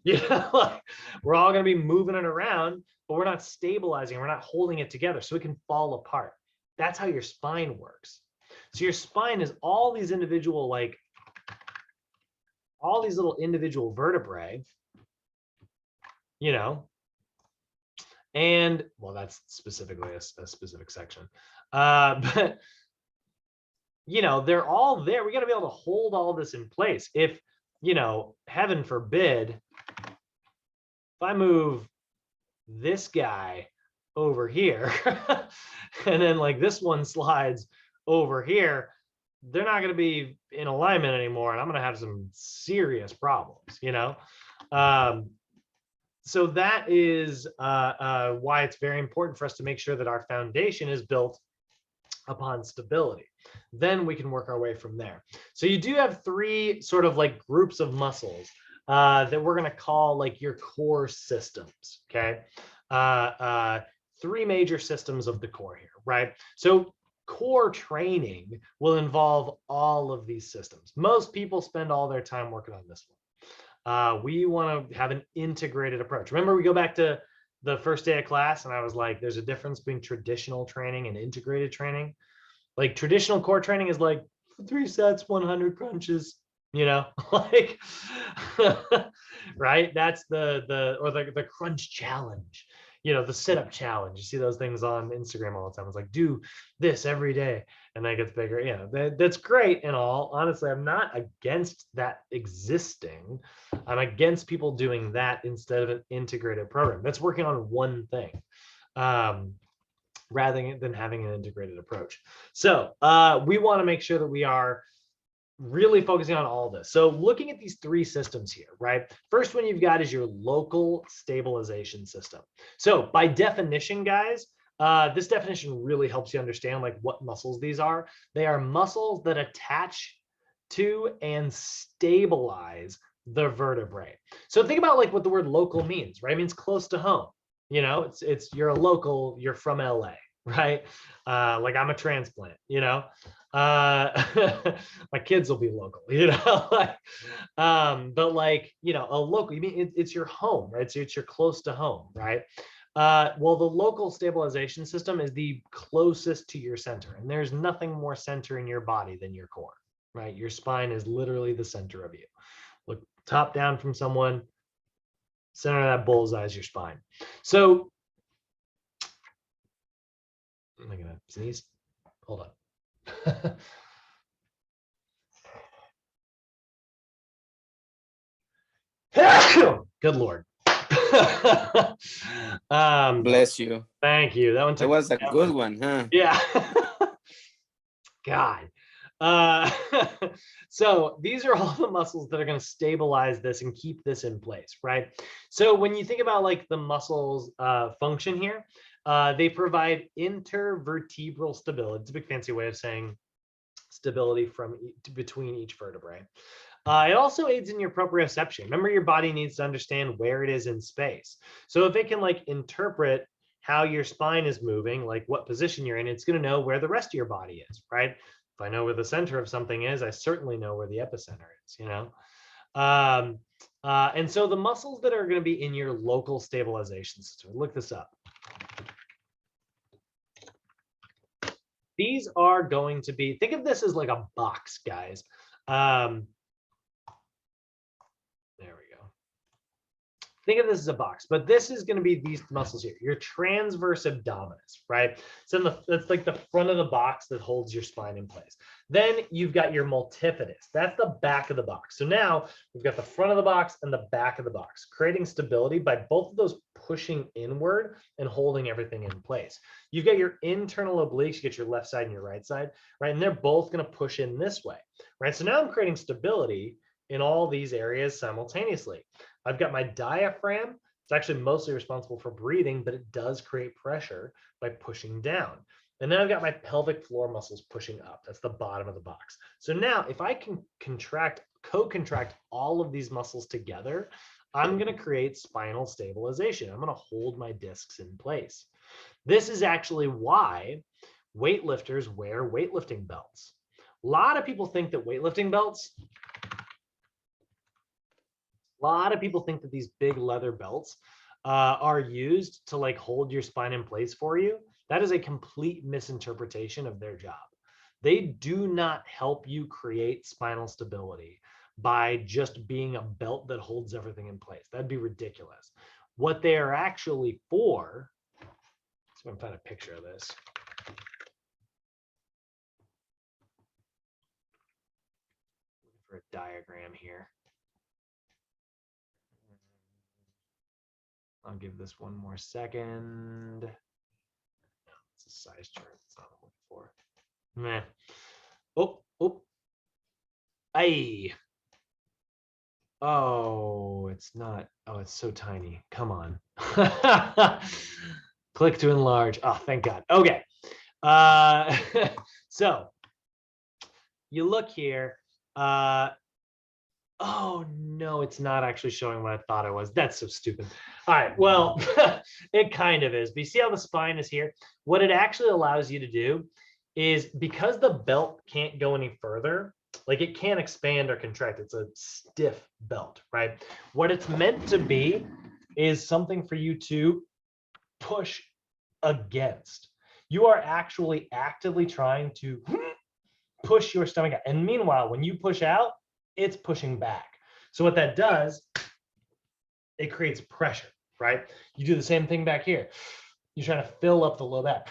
Like, we're all going to be moving it around, but we're not stabilizing, we're not holding it together so it can fall apart. That's how your spine works. So your spine is all these individual, like all these little individual vertebrae, you know, and well, that's specifically a specific section. But you know, they're all there. We got to be able to hold all this in place. If, you know, heaven forbid, if I move this guy over here and then like this one slides over here, they're not going to be in alignment anymore. And I'm going to have some serious problems, you know? So that is why it's very important for us to make sure that our foundation is built upon stability. Then we can work our way from there. So you do have three sort of like groups of muscles that we're going to call like your core systems. Okay. Three major systems of the core here, right? So core training will involve all of these systems. Most people spend all their time working on this one. We want to have an integrated approach. Remember, we go back to the first day of class and I was like, there's a difference between traditional training and integrated training. Like traditional core training is like 3 sets, 100 crunches, like, right? That's the crunch challenge, the sit-up challenge. You see those things on Instagram all the time. It's like, do this every day and that gets bigger. That's great and all. Honestly, I'm not against that existing. I'm against people doing that instead of an integrated program that's working on one thing. Rather than having an integrated approach. So we want to make sure that we are really focusing on all of this. So looking at these 3 systems here, right? First one you've got is your local stabilization system. So by definition, guys, this definition really helps you understand like what muscles these are. They are muscles that attach to and stabilize the vertebrae. So think about like what the word local means, right? It means close to home. It's you're a local, you're from LA, right? Like I'm a transplant, my kids will be local, but like, a local, you mean it's your home, right? So you're close to home, right? Well, the local stabilization system is the closest to your center, and there's nothing more center in your body than your core, right? Your spine is literally the center of you. Look top down from someone, center of that bullseye is your spine. So, am I gonna sneeze? Hold on. Good Lord. Bless you. Thank you. That one It was a good one, huh? Yeah. God. So these are all the muscles that are going to stabilize this and keep this in place, right? So when you think about like the muscles function here, they provide intervertebral stability. It's a big fancy way of saying stability between each vertebrae. It also aids in your proprioception. Remember, your body needs to understand where it is in space. So if it can like interpret how your spine is moving, like what position you're in, it's going to know where the rest of your body is, right? If I know where the center of something is, I certainly know where the epicenter is, and so the muscles that are going to be in your local stabilization system, look this up. These are going to be, think of this as like a box, guys. There we go. Think of this as a box, but this is going to be these muscles here, your transverse abdominis, right? So that's like the front of the box that holds your spine in place. Then you've got your multifidus. That's the back of the box. So now we've got the front of the box and the back of the box, creating stability by both of those pushing inward and holding everything in place. You've got your internal obliques, you get your left side and your right side, right? And they're both going to push in this way, right? So now I'm creating stability in all these areas simultaneously. I've got my diaphragm. It's actually mostly responsible for breathing, but it does create pressure by pushing down. And then I've got my pelvic floor muscles pushing up. That's the bottom of the box. So now if I can co-contract all of these muscles together, I'm going to create spinal stabilization. I'm going to hold my discs in place. This is actually why weightlifters wear weightlifting belts. A lot of people think that weightlifting belts, these big leather belts are used to like hold your spine in place for you. That is a complete misinterpretation of their job. They do not help you create spinal stability by just being a belt that holds everything in place. That'd be ridiculous. What they are actually for, so I'm trying to find a picture of this. Looking for a diagram here. I'll give this one more second. No, it's a size chart. It's not what I'm looking for. Meh. Oh. Aye. Oh, it's not. Oh, it's so tiny. Come on. Click to enlarge. Oh, thank God. Okay. So you look here. Oh no, it's not actually showing what I thought it was. That's so stupid. All right, well, it kind of is. But you see how the spine is here? What it actually allows you to do is, because the belt can't go any further, Like it can't expand or contract. It's a stiff belt, right? What it's meant to be is something for you to push against. You are actually actively trying to push your stomach out. And meanwhile, when you push out, it's pushing back. So what that does, it creates pressure, right? You do the same thing back here. You're trying to fill up the low back,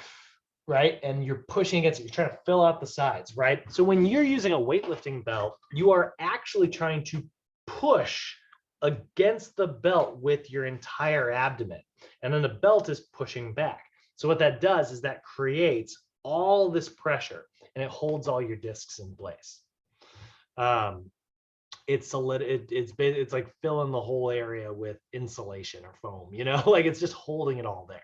right? And you're pushing against it. You're trying to fill out the sides, right? So when you're using a weightlifting belt, you are actually trying to push against the belt with your entire abdomen. And then the belt is pushing back. So what that does is that creates all this pressure and it holds all your discs in place. It's solid. It's like filling the whole area with insulation or foam, you know, like it's just holding it all there.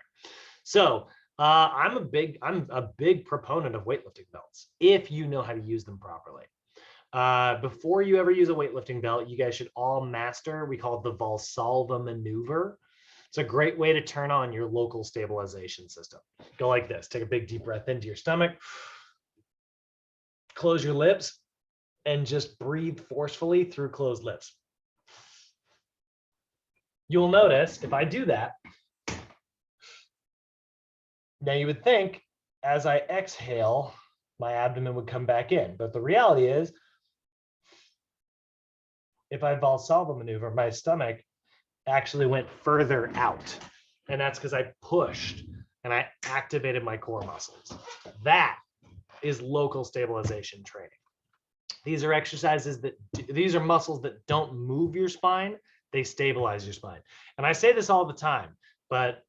So I'm a big proponent of weightlifting belts if you know how to use them properly. Before you ever use a weightlifting belt, you guys should all master, we call it the Valsalva maneuver. It's a great way to turn on your local stabilization system. Go like this, take a big deep breath into your stomach, close your lips, and just breathe forcefully through closed lips. You'll notice if I do that, now you would think as I exhale, my abdomen would come back in. But the reality is, if I Valsalva maneuver, my stomach actually went further out. And that's because I pushed and I activated my core muscles. That is local stabilization training. These are exercises these are muscles that don't move your spine, they stabilize your spine. And I say this all the time, but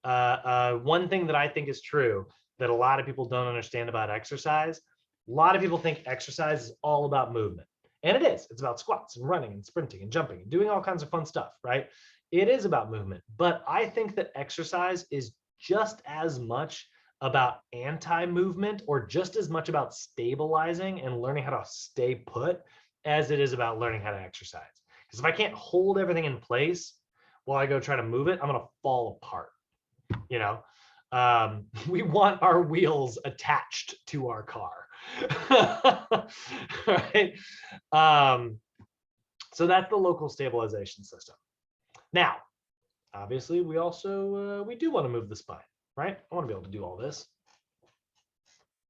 one thing that I think is true that a lot of people don't understand about exercise, a lot of people think exercise is all about movement. And it is. It's about squats and running and sprinting and jumping and doing all kinds of fun stuff, right? It is about movement. But I think that exercise is just as much about anti-movement or just as much about stabilizing and learning how to stay put as it is about learning how to exercise. Because if I can't hold everything in place while I go try to move it, I'm going to fall apart. You know, we want our wheels attached to our car. Right? So that's the local stabilization system. Now, obviously, we also we do want to move the spine, right? I want to be able to do all this,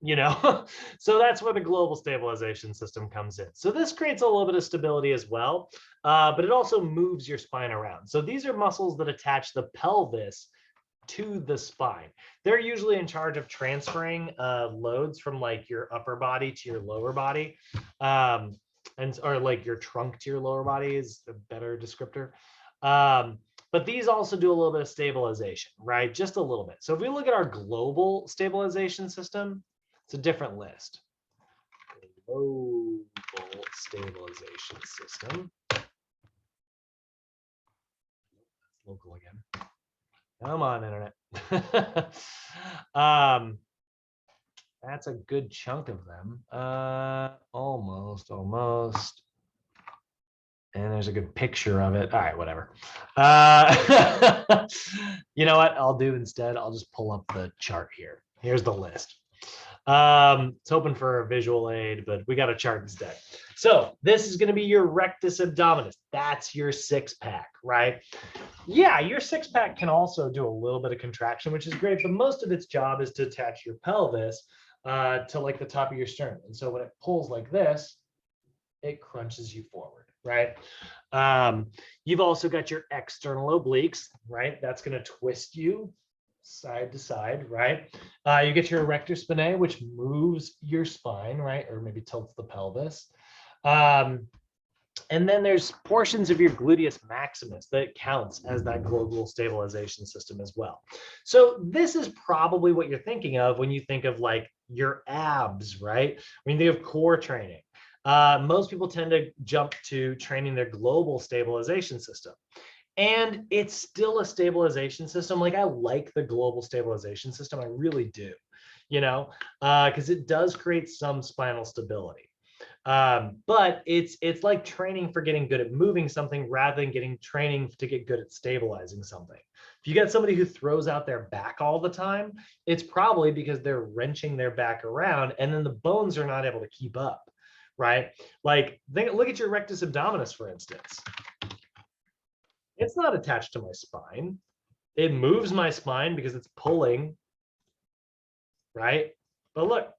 you know. So that's where the global stabilization system comes in. So this creates a little bit of stability as well, but it also moves your spine around. So these are muscles that attach the pelvis to the spine. They're usually in charge of transferring loads from like your upper body to your lower body, or like your trunk to your lower body is a better descriptor. But these also do a little bit of stabilization, right? Just a little bit. So if we look at our global stabilization system, it's a different list. Global stabilization system. Local again. Come on, internet. That's a good chunk of them. Almost. And there's a good picture of it. All right, whatever. You know what I'll do instead? I'll just pull up the chart here. Here's the list. It's hoping for a visual aid, but we got a chart instead. So this is going to be your rectus abdominis. That's your six pack, right? Yeah, your six pack can also do a little bit of contraction, which is great, but most of its job is to attach your pelvis to like the top of your sternum. And so when it pulls like this, it crunches you forward, right? You've also got your external obliques, right? That's going to twist you side to side, right? You get your erector spinae, which moves your spine, right? Or maybe tilts the pelvis. And then there's portions of your gluteus maximus that counts as that global stabilization system as well. So this is probably what you're thinking of when you think of like your abs, right? When you think of core training. Most people tend to jump to training their global stabilization system. And it's still a stabilization system. Like I like the global stabilization system. I really do, you know, because it does create some spinal stability. But it's like training for getting good at moving something rather than getting training to get good at stabilizing something. If you got somebody who throws out their back all the time, it's probably because they're wrenching their back around and then the bones are not able to keep up. right? Like look at your rectus abdominis, for instance. It's not attached to my spine. It moves my spine because it's pulling, right? But look,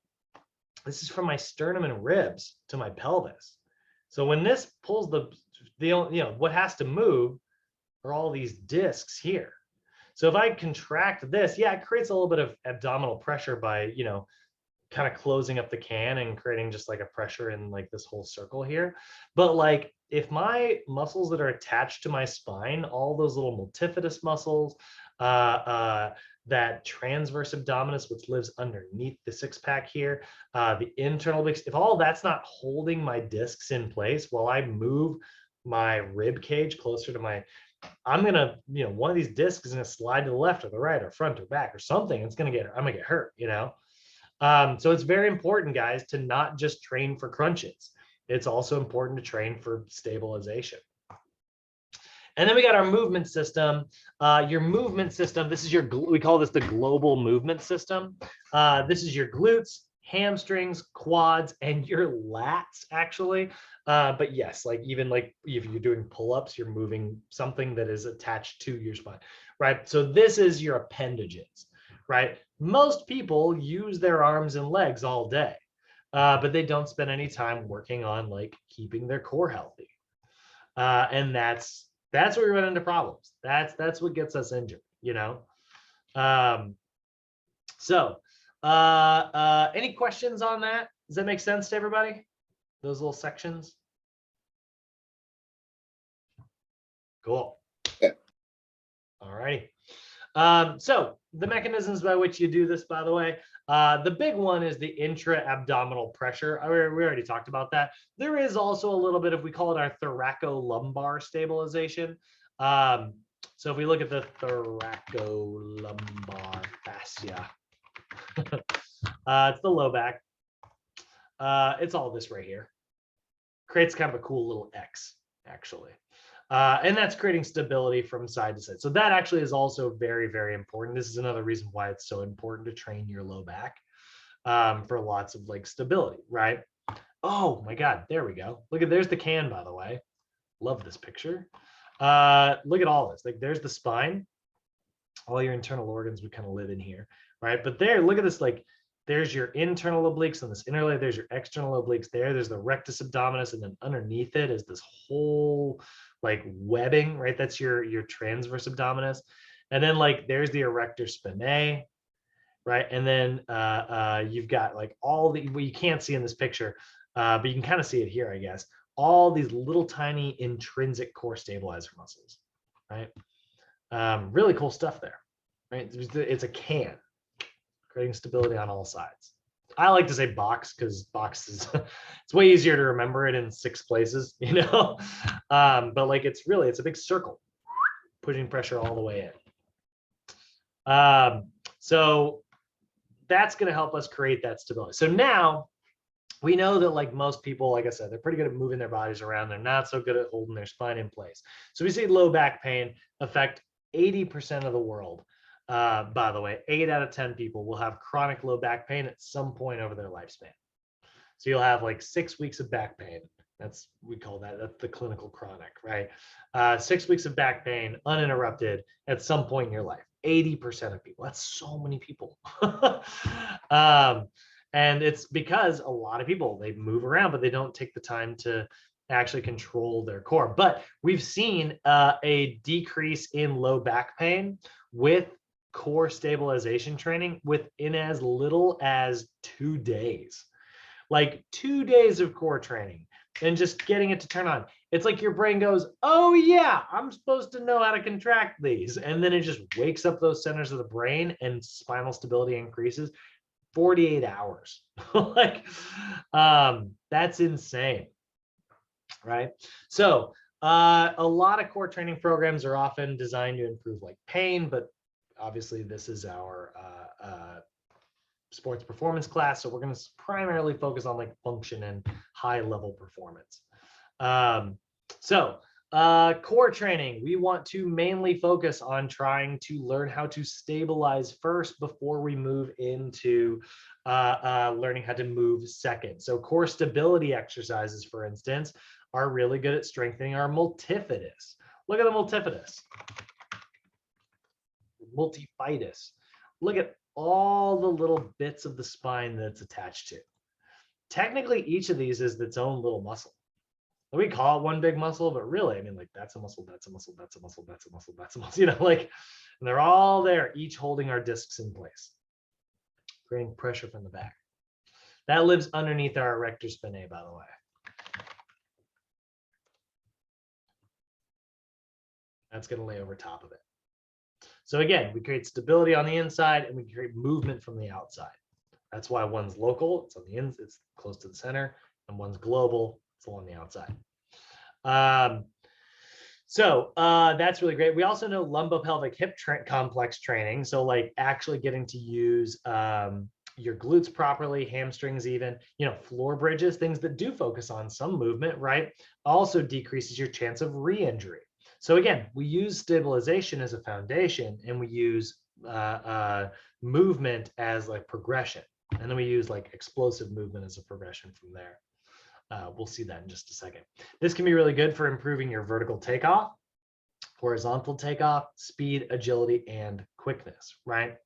this is from my sternum and ribs to my pelvis. So when this pulls what has to move are all these discs here. So if I contract this, yeah, it creates a little bit of abdominal pressure by, kind of closing up the can and creating just like a pressure in like this whole circle here. But like if my muscles that are attached to my spine, all those little multifidus muscles, that transverse abdominis, which lives underneath the six pack here, the internal obliques, if all that's not holding my discs in place while I move my rib cage closer to my, I'm gonna, one of these discs is gonna slide to the left or the right or front or back or something. I'm gonna get hurt, So it's very important, guys, to not just train for crunches. It's also important to train for stabilization. And then we got our movement system. Your movement system, this is we call this the global movement system. This is your glutes, hamstrings, quads, and your lats, actually. But yes, like even like if you're doing pull-ups, you're moving something that is attached to your spine, right? So this is your appendages, right? Most people use their arms and legs all day, but they don't spend any time working on like keeping their core healthy. And that's where we run into problems. That's what gets us injured, So any questions on that? Does that make sense to everybody? Those little sections? Cool. Yeah. All righty. So the mechanisms by which you do this, by the way, the big one is the intra-abdominal pressure. We already talked about that. There is also a little bit of, we call it our thoracolumbar stabilization. So if we look at the thoracolumbar fascia, it's the low back. It's all this right here. Creates kind of a cool little X, actually. And that's creating stability from side to side. So that actually is also very, very important. This is another reason why it's so important to train your low back for lots of like stability, right? Oh my God, there we go. Look at, there's the can, by the way. Love this picture. Look at all this. Like there's the spine. All your internal organs would kind of live in here, right? But there, look at this, like there's your internal obliques on this inner layer. There's your external obliques there. There's the rectus abdominis, and then underneath it is this whole like webbing, right? That's your transverse abdominis. And then like there's the erector spinae, right? And then you've got like all the, well, you can't see in this picture, but you can kind of see it here, I guess. All these little tiny intrinsic core stabilizer muscles, right? Really cool stuff there, right? It's a can, creating stability on all sides. I like to say box because box is it's way easier to remember it in 6 places, but like it's a big circle putting pressure all the way in. So that's going to help us create that stability. So now we know that like most people, like I said, they're pretty good at moving their bodies around. They're not so good at holding their spine in place. So we see low back pain affect 80% of the world. By the way, 8 out of 10 people will have chronic low back pain at some point over their lifespan. So you'll have like 6 weeks of back pain. That's the clinical chronic, right? 6 weeks of back pain uninterrupted at some point in your life. 80% of people. That's so many people. And it's because a lot of people, they move around, but they don't take the time to actually control their core. But we've seen a decrease in low back pain with core stabilization training within as little as 2 days. Like 2 days of core training and just getting it to turn on. It's like your brain goes, oh yeah, I'm supposed to know how to contract these. And then it just wakes up those centers of the brain and spinal stability increases 48 hours. Like, that's insane, right? So a lot of core training programs are often designed to improve like pain, but obviously this is our sports performance class. So we're going to primarily focus on like function and high level performance. Core training, we want to mainly focus on trying to learn how to stabilize first before we move into learning how to move second. So core stability exercises, for instance, are really good at strengthening our multifidus. Look at the multifidus. Multifidus. Look at all the little bits of the spine that it's attached to. Technically, each of these is its own little muscle. We call it one big muscle, but really, I mean, like that's a muscle, that's a muscle, that's a muscle, that's a muscle, that's a muscle, you know, like, and they're all there, each holding our discs in place, creating pressure from the back. That lives underneath our erector spinae, by the way. That's going to lay over top of it. So again, we create stability on the inside and we create movement from the outside. That's why one's local, it's on the ends, it's close to the center, and one's global, it's along the outside. That's really great. We also know lumbopelvic hip complex training. So like actually getting to use your glutes properly, hamstrings even, you know, floor bridges, things that do focus on some movement, right? Also decreases your chance of re-injury. So again, we use stabilization as a foundation and we use movement as like progression. And then we use like explosive movement as a progression from there. We'll see that in just a second. This can be really good for improving your vertical takeoff, horizontal takeoff, speed, agility, and quickness, right?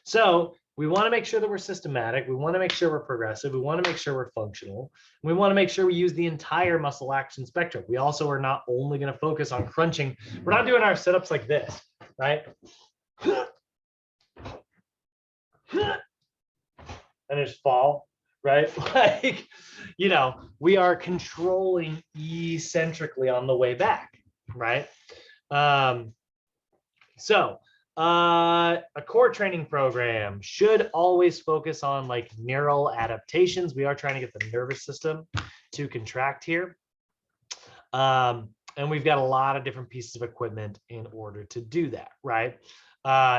So we want to make sure that we're systematic. We want to make sure we're progressive. We want to make sure we're functional. We want to make sure we use the entire muscle action spectrum. We also are not only going to focus on crunching. We're not doing our sit-ups like this, right? And just fall, right? Like, you know, we are controlling eccentrically on the way back, right? A core training program should always focus on like neural adaptations. We are trying to get the nervous system to contract here. And we've got a lot of different pieces of equipment in order to do that, right?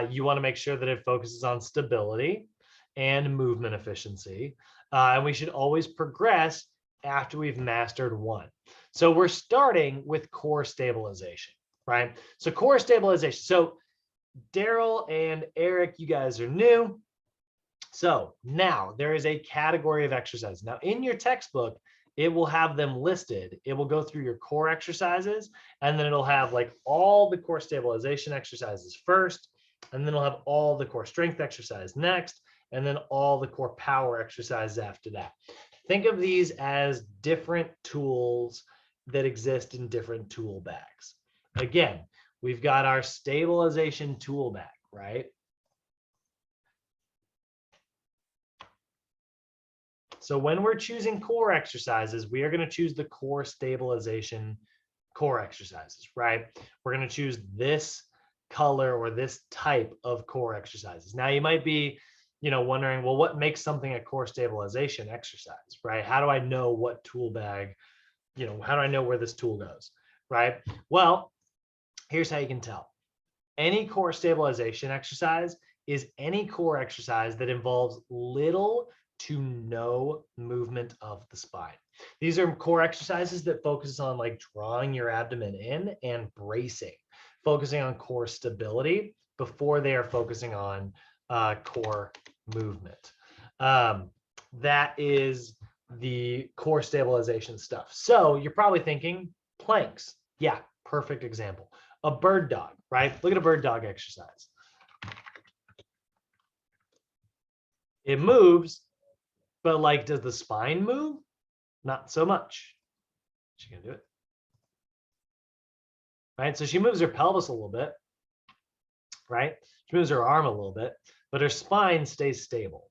You want to make sure that it focuses on stability and movement efficiency. And we should always progress after we've mastered one. So we're starting with core stabilization, right? So core stabilization. So Daryl and Eric, you guys are new. So now there is a category of exercise. Now in your textbook, it will have them listed. It will go through your core exercises, and then it'll have like all the core stabilization exercises first, and then it'll have all the core strength exercise next, and then all the core power exercises after that. Think of these as different tools that exist in different tool bags. Again, we've got our stabilization tool bag, right? So when we're choosing core exercises, we are going to choose the core stabilization core exercises, right? We're going to choose this color or this type of core exercises. Now you might be, you know, wondering, well, what makes something a core stabilization exercise, right? How do I know what tool bag, you know, how do I know where this tool goes, right? Well, here's how you can tell. Any core stabilization exercise is any core exercise that involves little to no movement of the spine. These are core exercises that focus on like drawing your abdomen in and bracing, focusing on core stability before they are focusing on core movement. That is the core stabilization stuff. So you're probably thinking planks. Yeah, perfect example. A bird dog, right? Look at a bird dog exercise. It moves, but like, does the spine move? Not so much. She can do it. Right? So she moves her pelvis a little bit, right? She moves her arm a little bit, but her spine stays stable.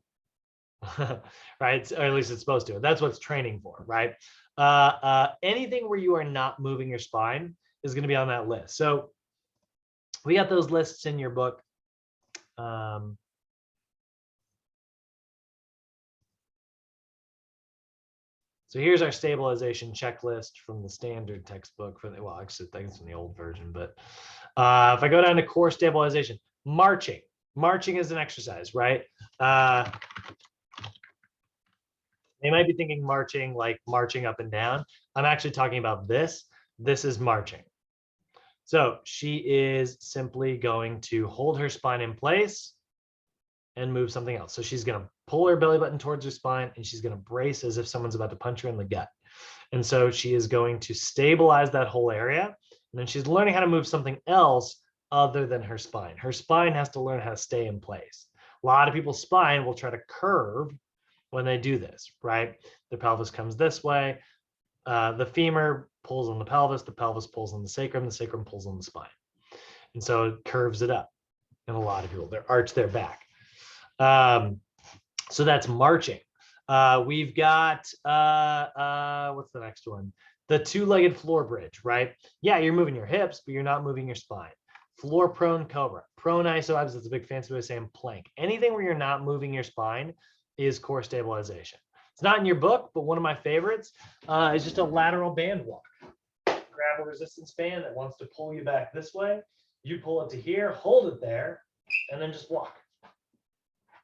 Right? Or at least it's supposed to. That's what it's training for, right? Anything where you are not moving your spine is going to be on that list. So we got those lists in your book. So here's our stabilization checklist from the standard textbook for the, well, actually, I think it's from the old version, but if I go down to core stabilization, marching is an exercise, right? They might be thinking marching, like marching up and down. I'm actually talking about this. This is marching. So she is simply going to hold her spine in place and move something else. So she's going to pull her belly button towards her spine, and she's going to brace as if someone's about to punch her in the gut. And so she is going to stabilize that whole area. And then she's learning how to move something else other than her spine. Her spine has to learn how to stay in place. A lot of people's spine will try to curve when they do this, right? The pelvis comes this way. The femur pulls on the pelvis pulls on the sacrum pulls on the spine. And so it curves it up. And a lot of people, they arch their back. So that's marching. We've got, what's the next one? The two-legged floor bridge, right? Yeah, you're moving your hips, but you're not moving your spine. Floor prone cobra. Prone isoabs, that's a big fancy way of saying plank. Anything where you're not moving your spine is core stabilization. It's not in your book, but one of my favorites is just a lateral band walk. Grab a resistance band that wants to pull you back this way. You pull it to here, hold it there, and then just walk.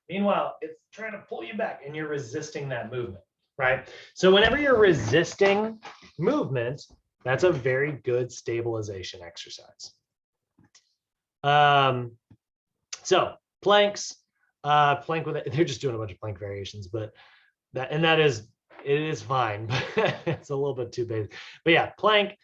Meanwhile, it's trying to pull you back and you're resisting that movement, right? So whenever you're resisting movement, that's a very good stabilization exercise. So planks, plank with it, they're just doing a bunch of plank variations, but it is fine, but it's a little bit too basic. But yeah, plank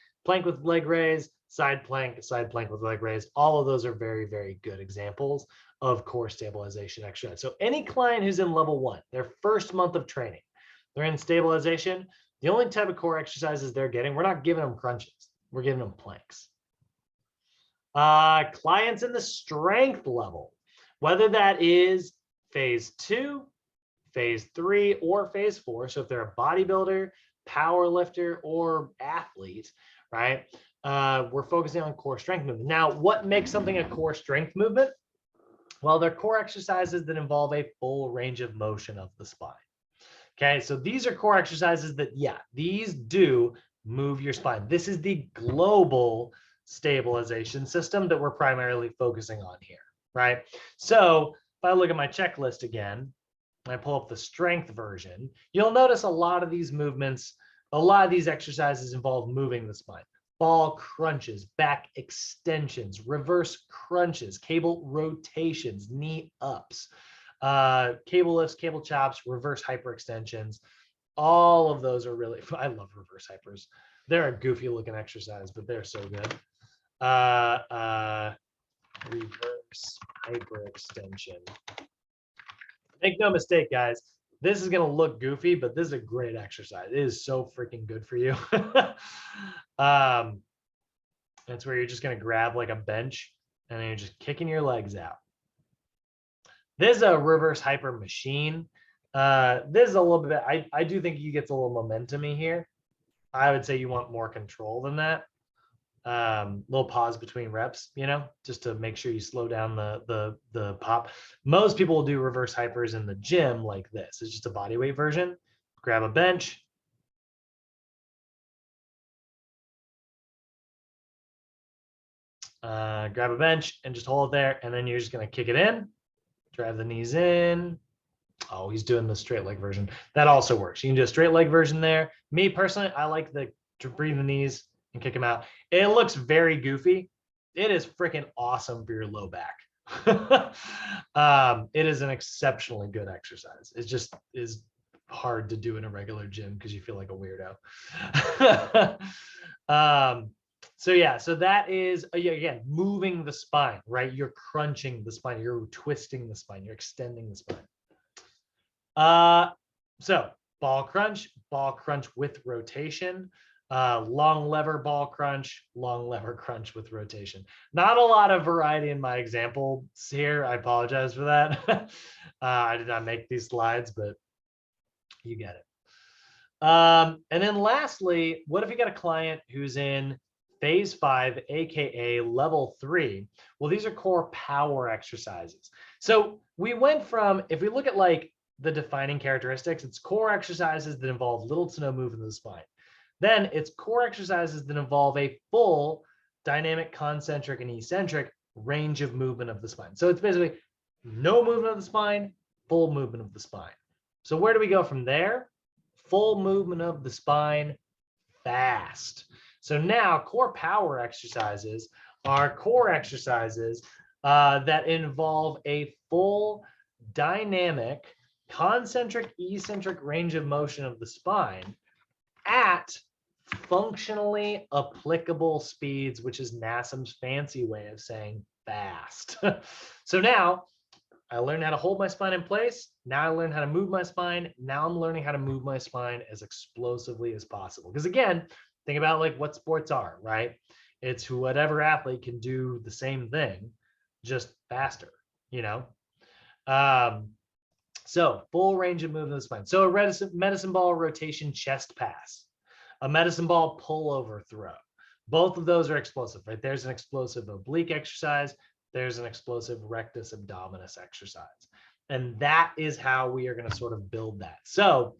with leg raise, side plank with leg raise. All of those are very, very good examples of core stabilization exercise. So any client who's in level 1, their first month of training, they're in stabilization, the only type of core exercises they're getting, we're not giving them crunches, we're giving them planks. Clients in the strength level, whether that is phase 2, phase 3, or phase 4. So if they're a bodybuilder, power lifter, or athlete, right? We're focusing on core strength movement. Now, what makes something a core strength movement? Well, they're core exercises that involve a full range of motion of the spine. Okay, so these are core exercises that, yeah, these do move your spine. This is the global stabilization system that we're primarily focusing on here, right? So if I look at my checklist again, and I pull up the strength version, you'll notice a lot of these movements, a lot of these exercises involve moving the spine. Ball crunches, back extensions, reverse crunches, cable rotations, knee ups, cable lifts, cable chops, reverse hyperextensions. All of those are really, I love reverse hypers. They're a goofy looking exercise, but they're so good. Reverse hyperextension. Make no mistake, guys. This is going to look goofy, but this is a great exercise. It is so freaking good for you. That's where you're just going to grab like a bench and then you're just kicking your legs out. This is a reverse hyper machine. This is a little bit, I do think you get a little momentum-y here. I would say you want more control than that. Little pause between reps, you know, just to make sure you slow down the pop. Most people will do reverse hypers in the gym like this. It's just a body weight version. Grab a bench. Grab a bench and just hold it there. And then you're just going to kick it in, drive the knees in. Oh, he's doing the straight leg version. That also works. You can do a straight leg version there. Me personally, I like to breathe the knees and kick them out. It looks very goofy. It is freaking awesome for your low back. It is an exceptionally good exercise. It just is hard to do in a regular gym because you feel like a weirdo. So yeah, so that is, again, moving the spine, right? You're crunching the spine, you're twisting the spine, you're extending the spine. So ball crunch with rotation, long lever ball crunch, long lever crunch with rotation. Not a lot of variety in my examples here. I apologize for that. I did not make these slides, but you get it. And then lastly, what if you got a client who's in phase 5, AKA level 3? Well, these are core power exercises. So we went from, if we look at like the defining characteristics, it's core exercises that involve little to no movement of the spine. Then it's core exercises that involve a full dynamic, concentric, and eccentric range of movement of the spine. So it's basically no movement of the spine, full movement of the spine. So where do we go from there? Full movement of the spine, fast. So now core power exercises are core exercises that involve a full dynamic, concentric, eccentric range of motion of the spine at functionally applicable speeds, which is NASM's fancy way of saying fast. So now I learned how to hold my spine in place. Now I learned how to move my spine. Now I'm learning how to move my spine as explosively as possible. Because again, think about like what sports are, right? It's whatever athlete can do the same thing, just faster, you know? So full range of movement of the spine. So a medicine ball rotation chest pass, a medicine ball pullover throw. Both of those are explosive, right? There's an explosive oblique exercise. There's an explosive rectus abdominis exercise. And that is how we are going to sort of build that. So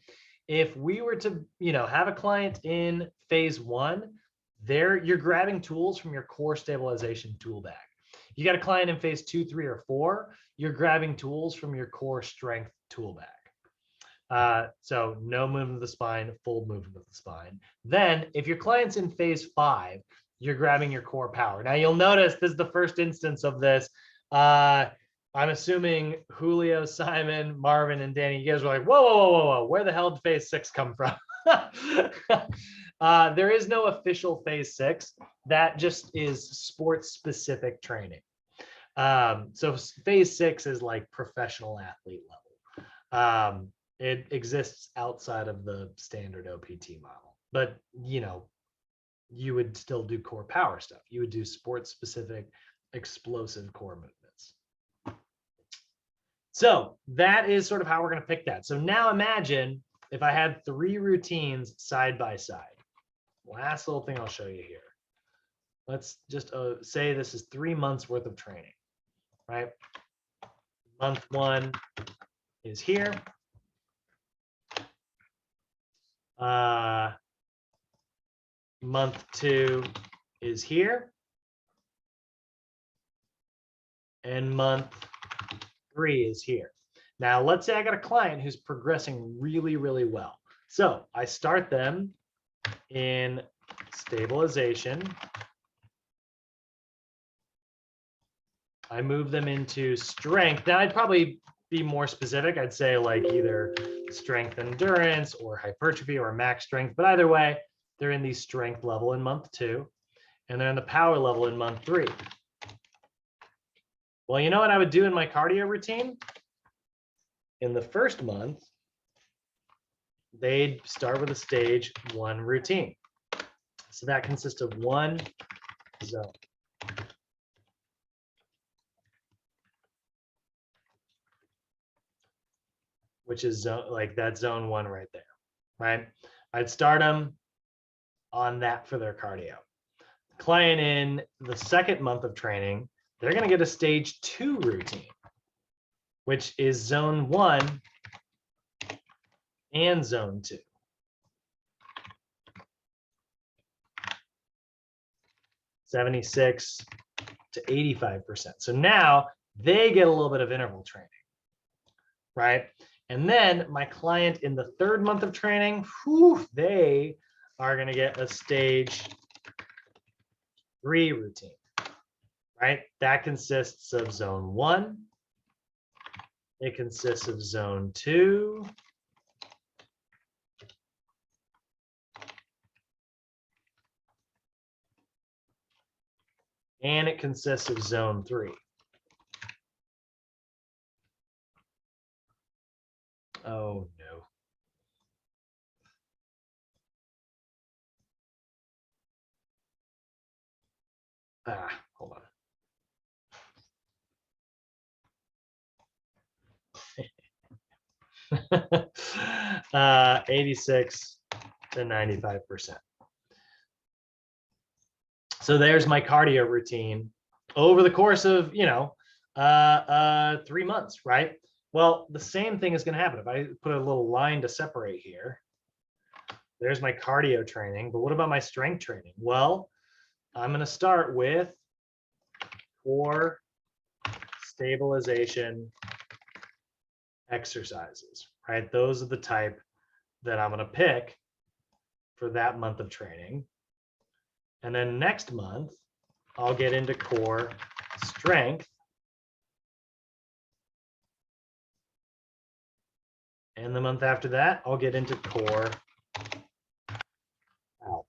if we were to, have a client in phase 1, you're grabbing tools from your core stabilization tool bag. You got a client in phase 2, 3, or 4, you're grabbing tools from your core strength tool bag. So no movement of the spine, full movement of the spine. Then if your client's in phase 5, you're grabbing your core power. Now you'll notice this is the first instance of this. I'm assuming Julio, Simon, Marvin, and Danny, you guys were like, whoa, where the hell did phase 6 come from? There is no official phase 6. That just is sports specific training. So phase 6 is like professional athlete level. It exists outside of the standard OPT model, but you would still do core power stuff. You would do sports specific explosive core movements. So that is sort of how we're going to pick that. So now imagine if I had 3 routines side by side. Last little thing I'll show you here. Let's just say this is 3 months worth of training, right? Month 1 is here. Month 2 is here. And month 3 is here. Now, let's say I got a client who's progressing really, really well. So I start them in stabilization. I move them into strength. Now, I'd probably be more specific. I'd say like either strength endurance or hypertrophy or max strength. But either way, they're in the strength level in month 2, and they're in the power level in month 3. Well, you know what I would do in my cardio routine? In the first month, they'd start with a stage 1 routine. So that consists of 1 zone. Which is like that zone 1 right there, right? I'd start them on that for their cardio. Client in the second month of training, they're going to get a stage 2 routine, which is zone 1 and zone 2. (76% to 85%). So now they get a little bit of interval training, right? And then my client in the third month of training, they are going to get a stage 3 routine, right? That consists of zone 1. It consists of zone 2. And it consists of zone 3. Oh no. Hold on. 86 to 95%. So there's my cardio routine over the course of 3 months, right? Well, the same thing is going to happen if I put a little line to separate here. There's my cardio training, but what about my strength training? Well, I'm going to start with core stabilization exercises, right? Those are the type that I'm going to pick for that month of training. And then next month, I'll get into core strength And the month after that, I'll get into core out.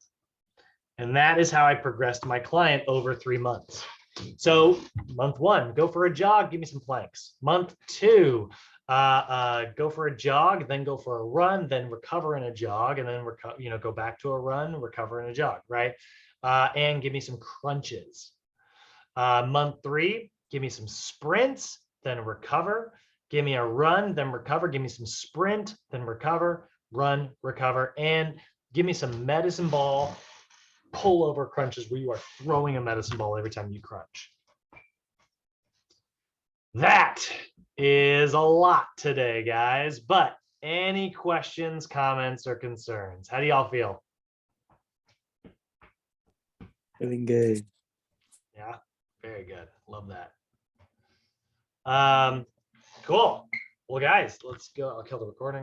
And that is how I progressed my client over 3 months. So month 1, go for a jog, give me some planks. Month 2, go for a jog, then go for a run, then recover in a jog, and then go back to a run, recover in a jog, right? And give me some crunches. Month 3, give me some sprints, then recover. Give me a run, then recover. Give me some sprint, then recover, run, recover, and give me some medicine ball pullover crunches where you are throwing a medicine ball every time you crunch. That is a lot today, guys, but any questions, comments, or concerns? How do y'all feel? Feeling good. Yeah, very good. Love that. Cool. Well, guys, let's go. I'll kill the recording.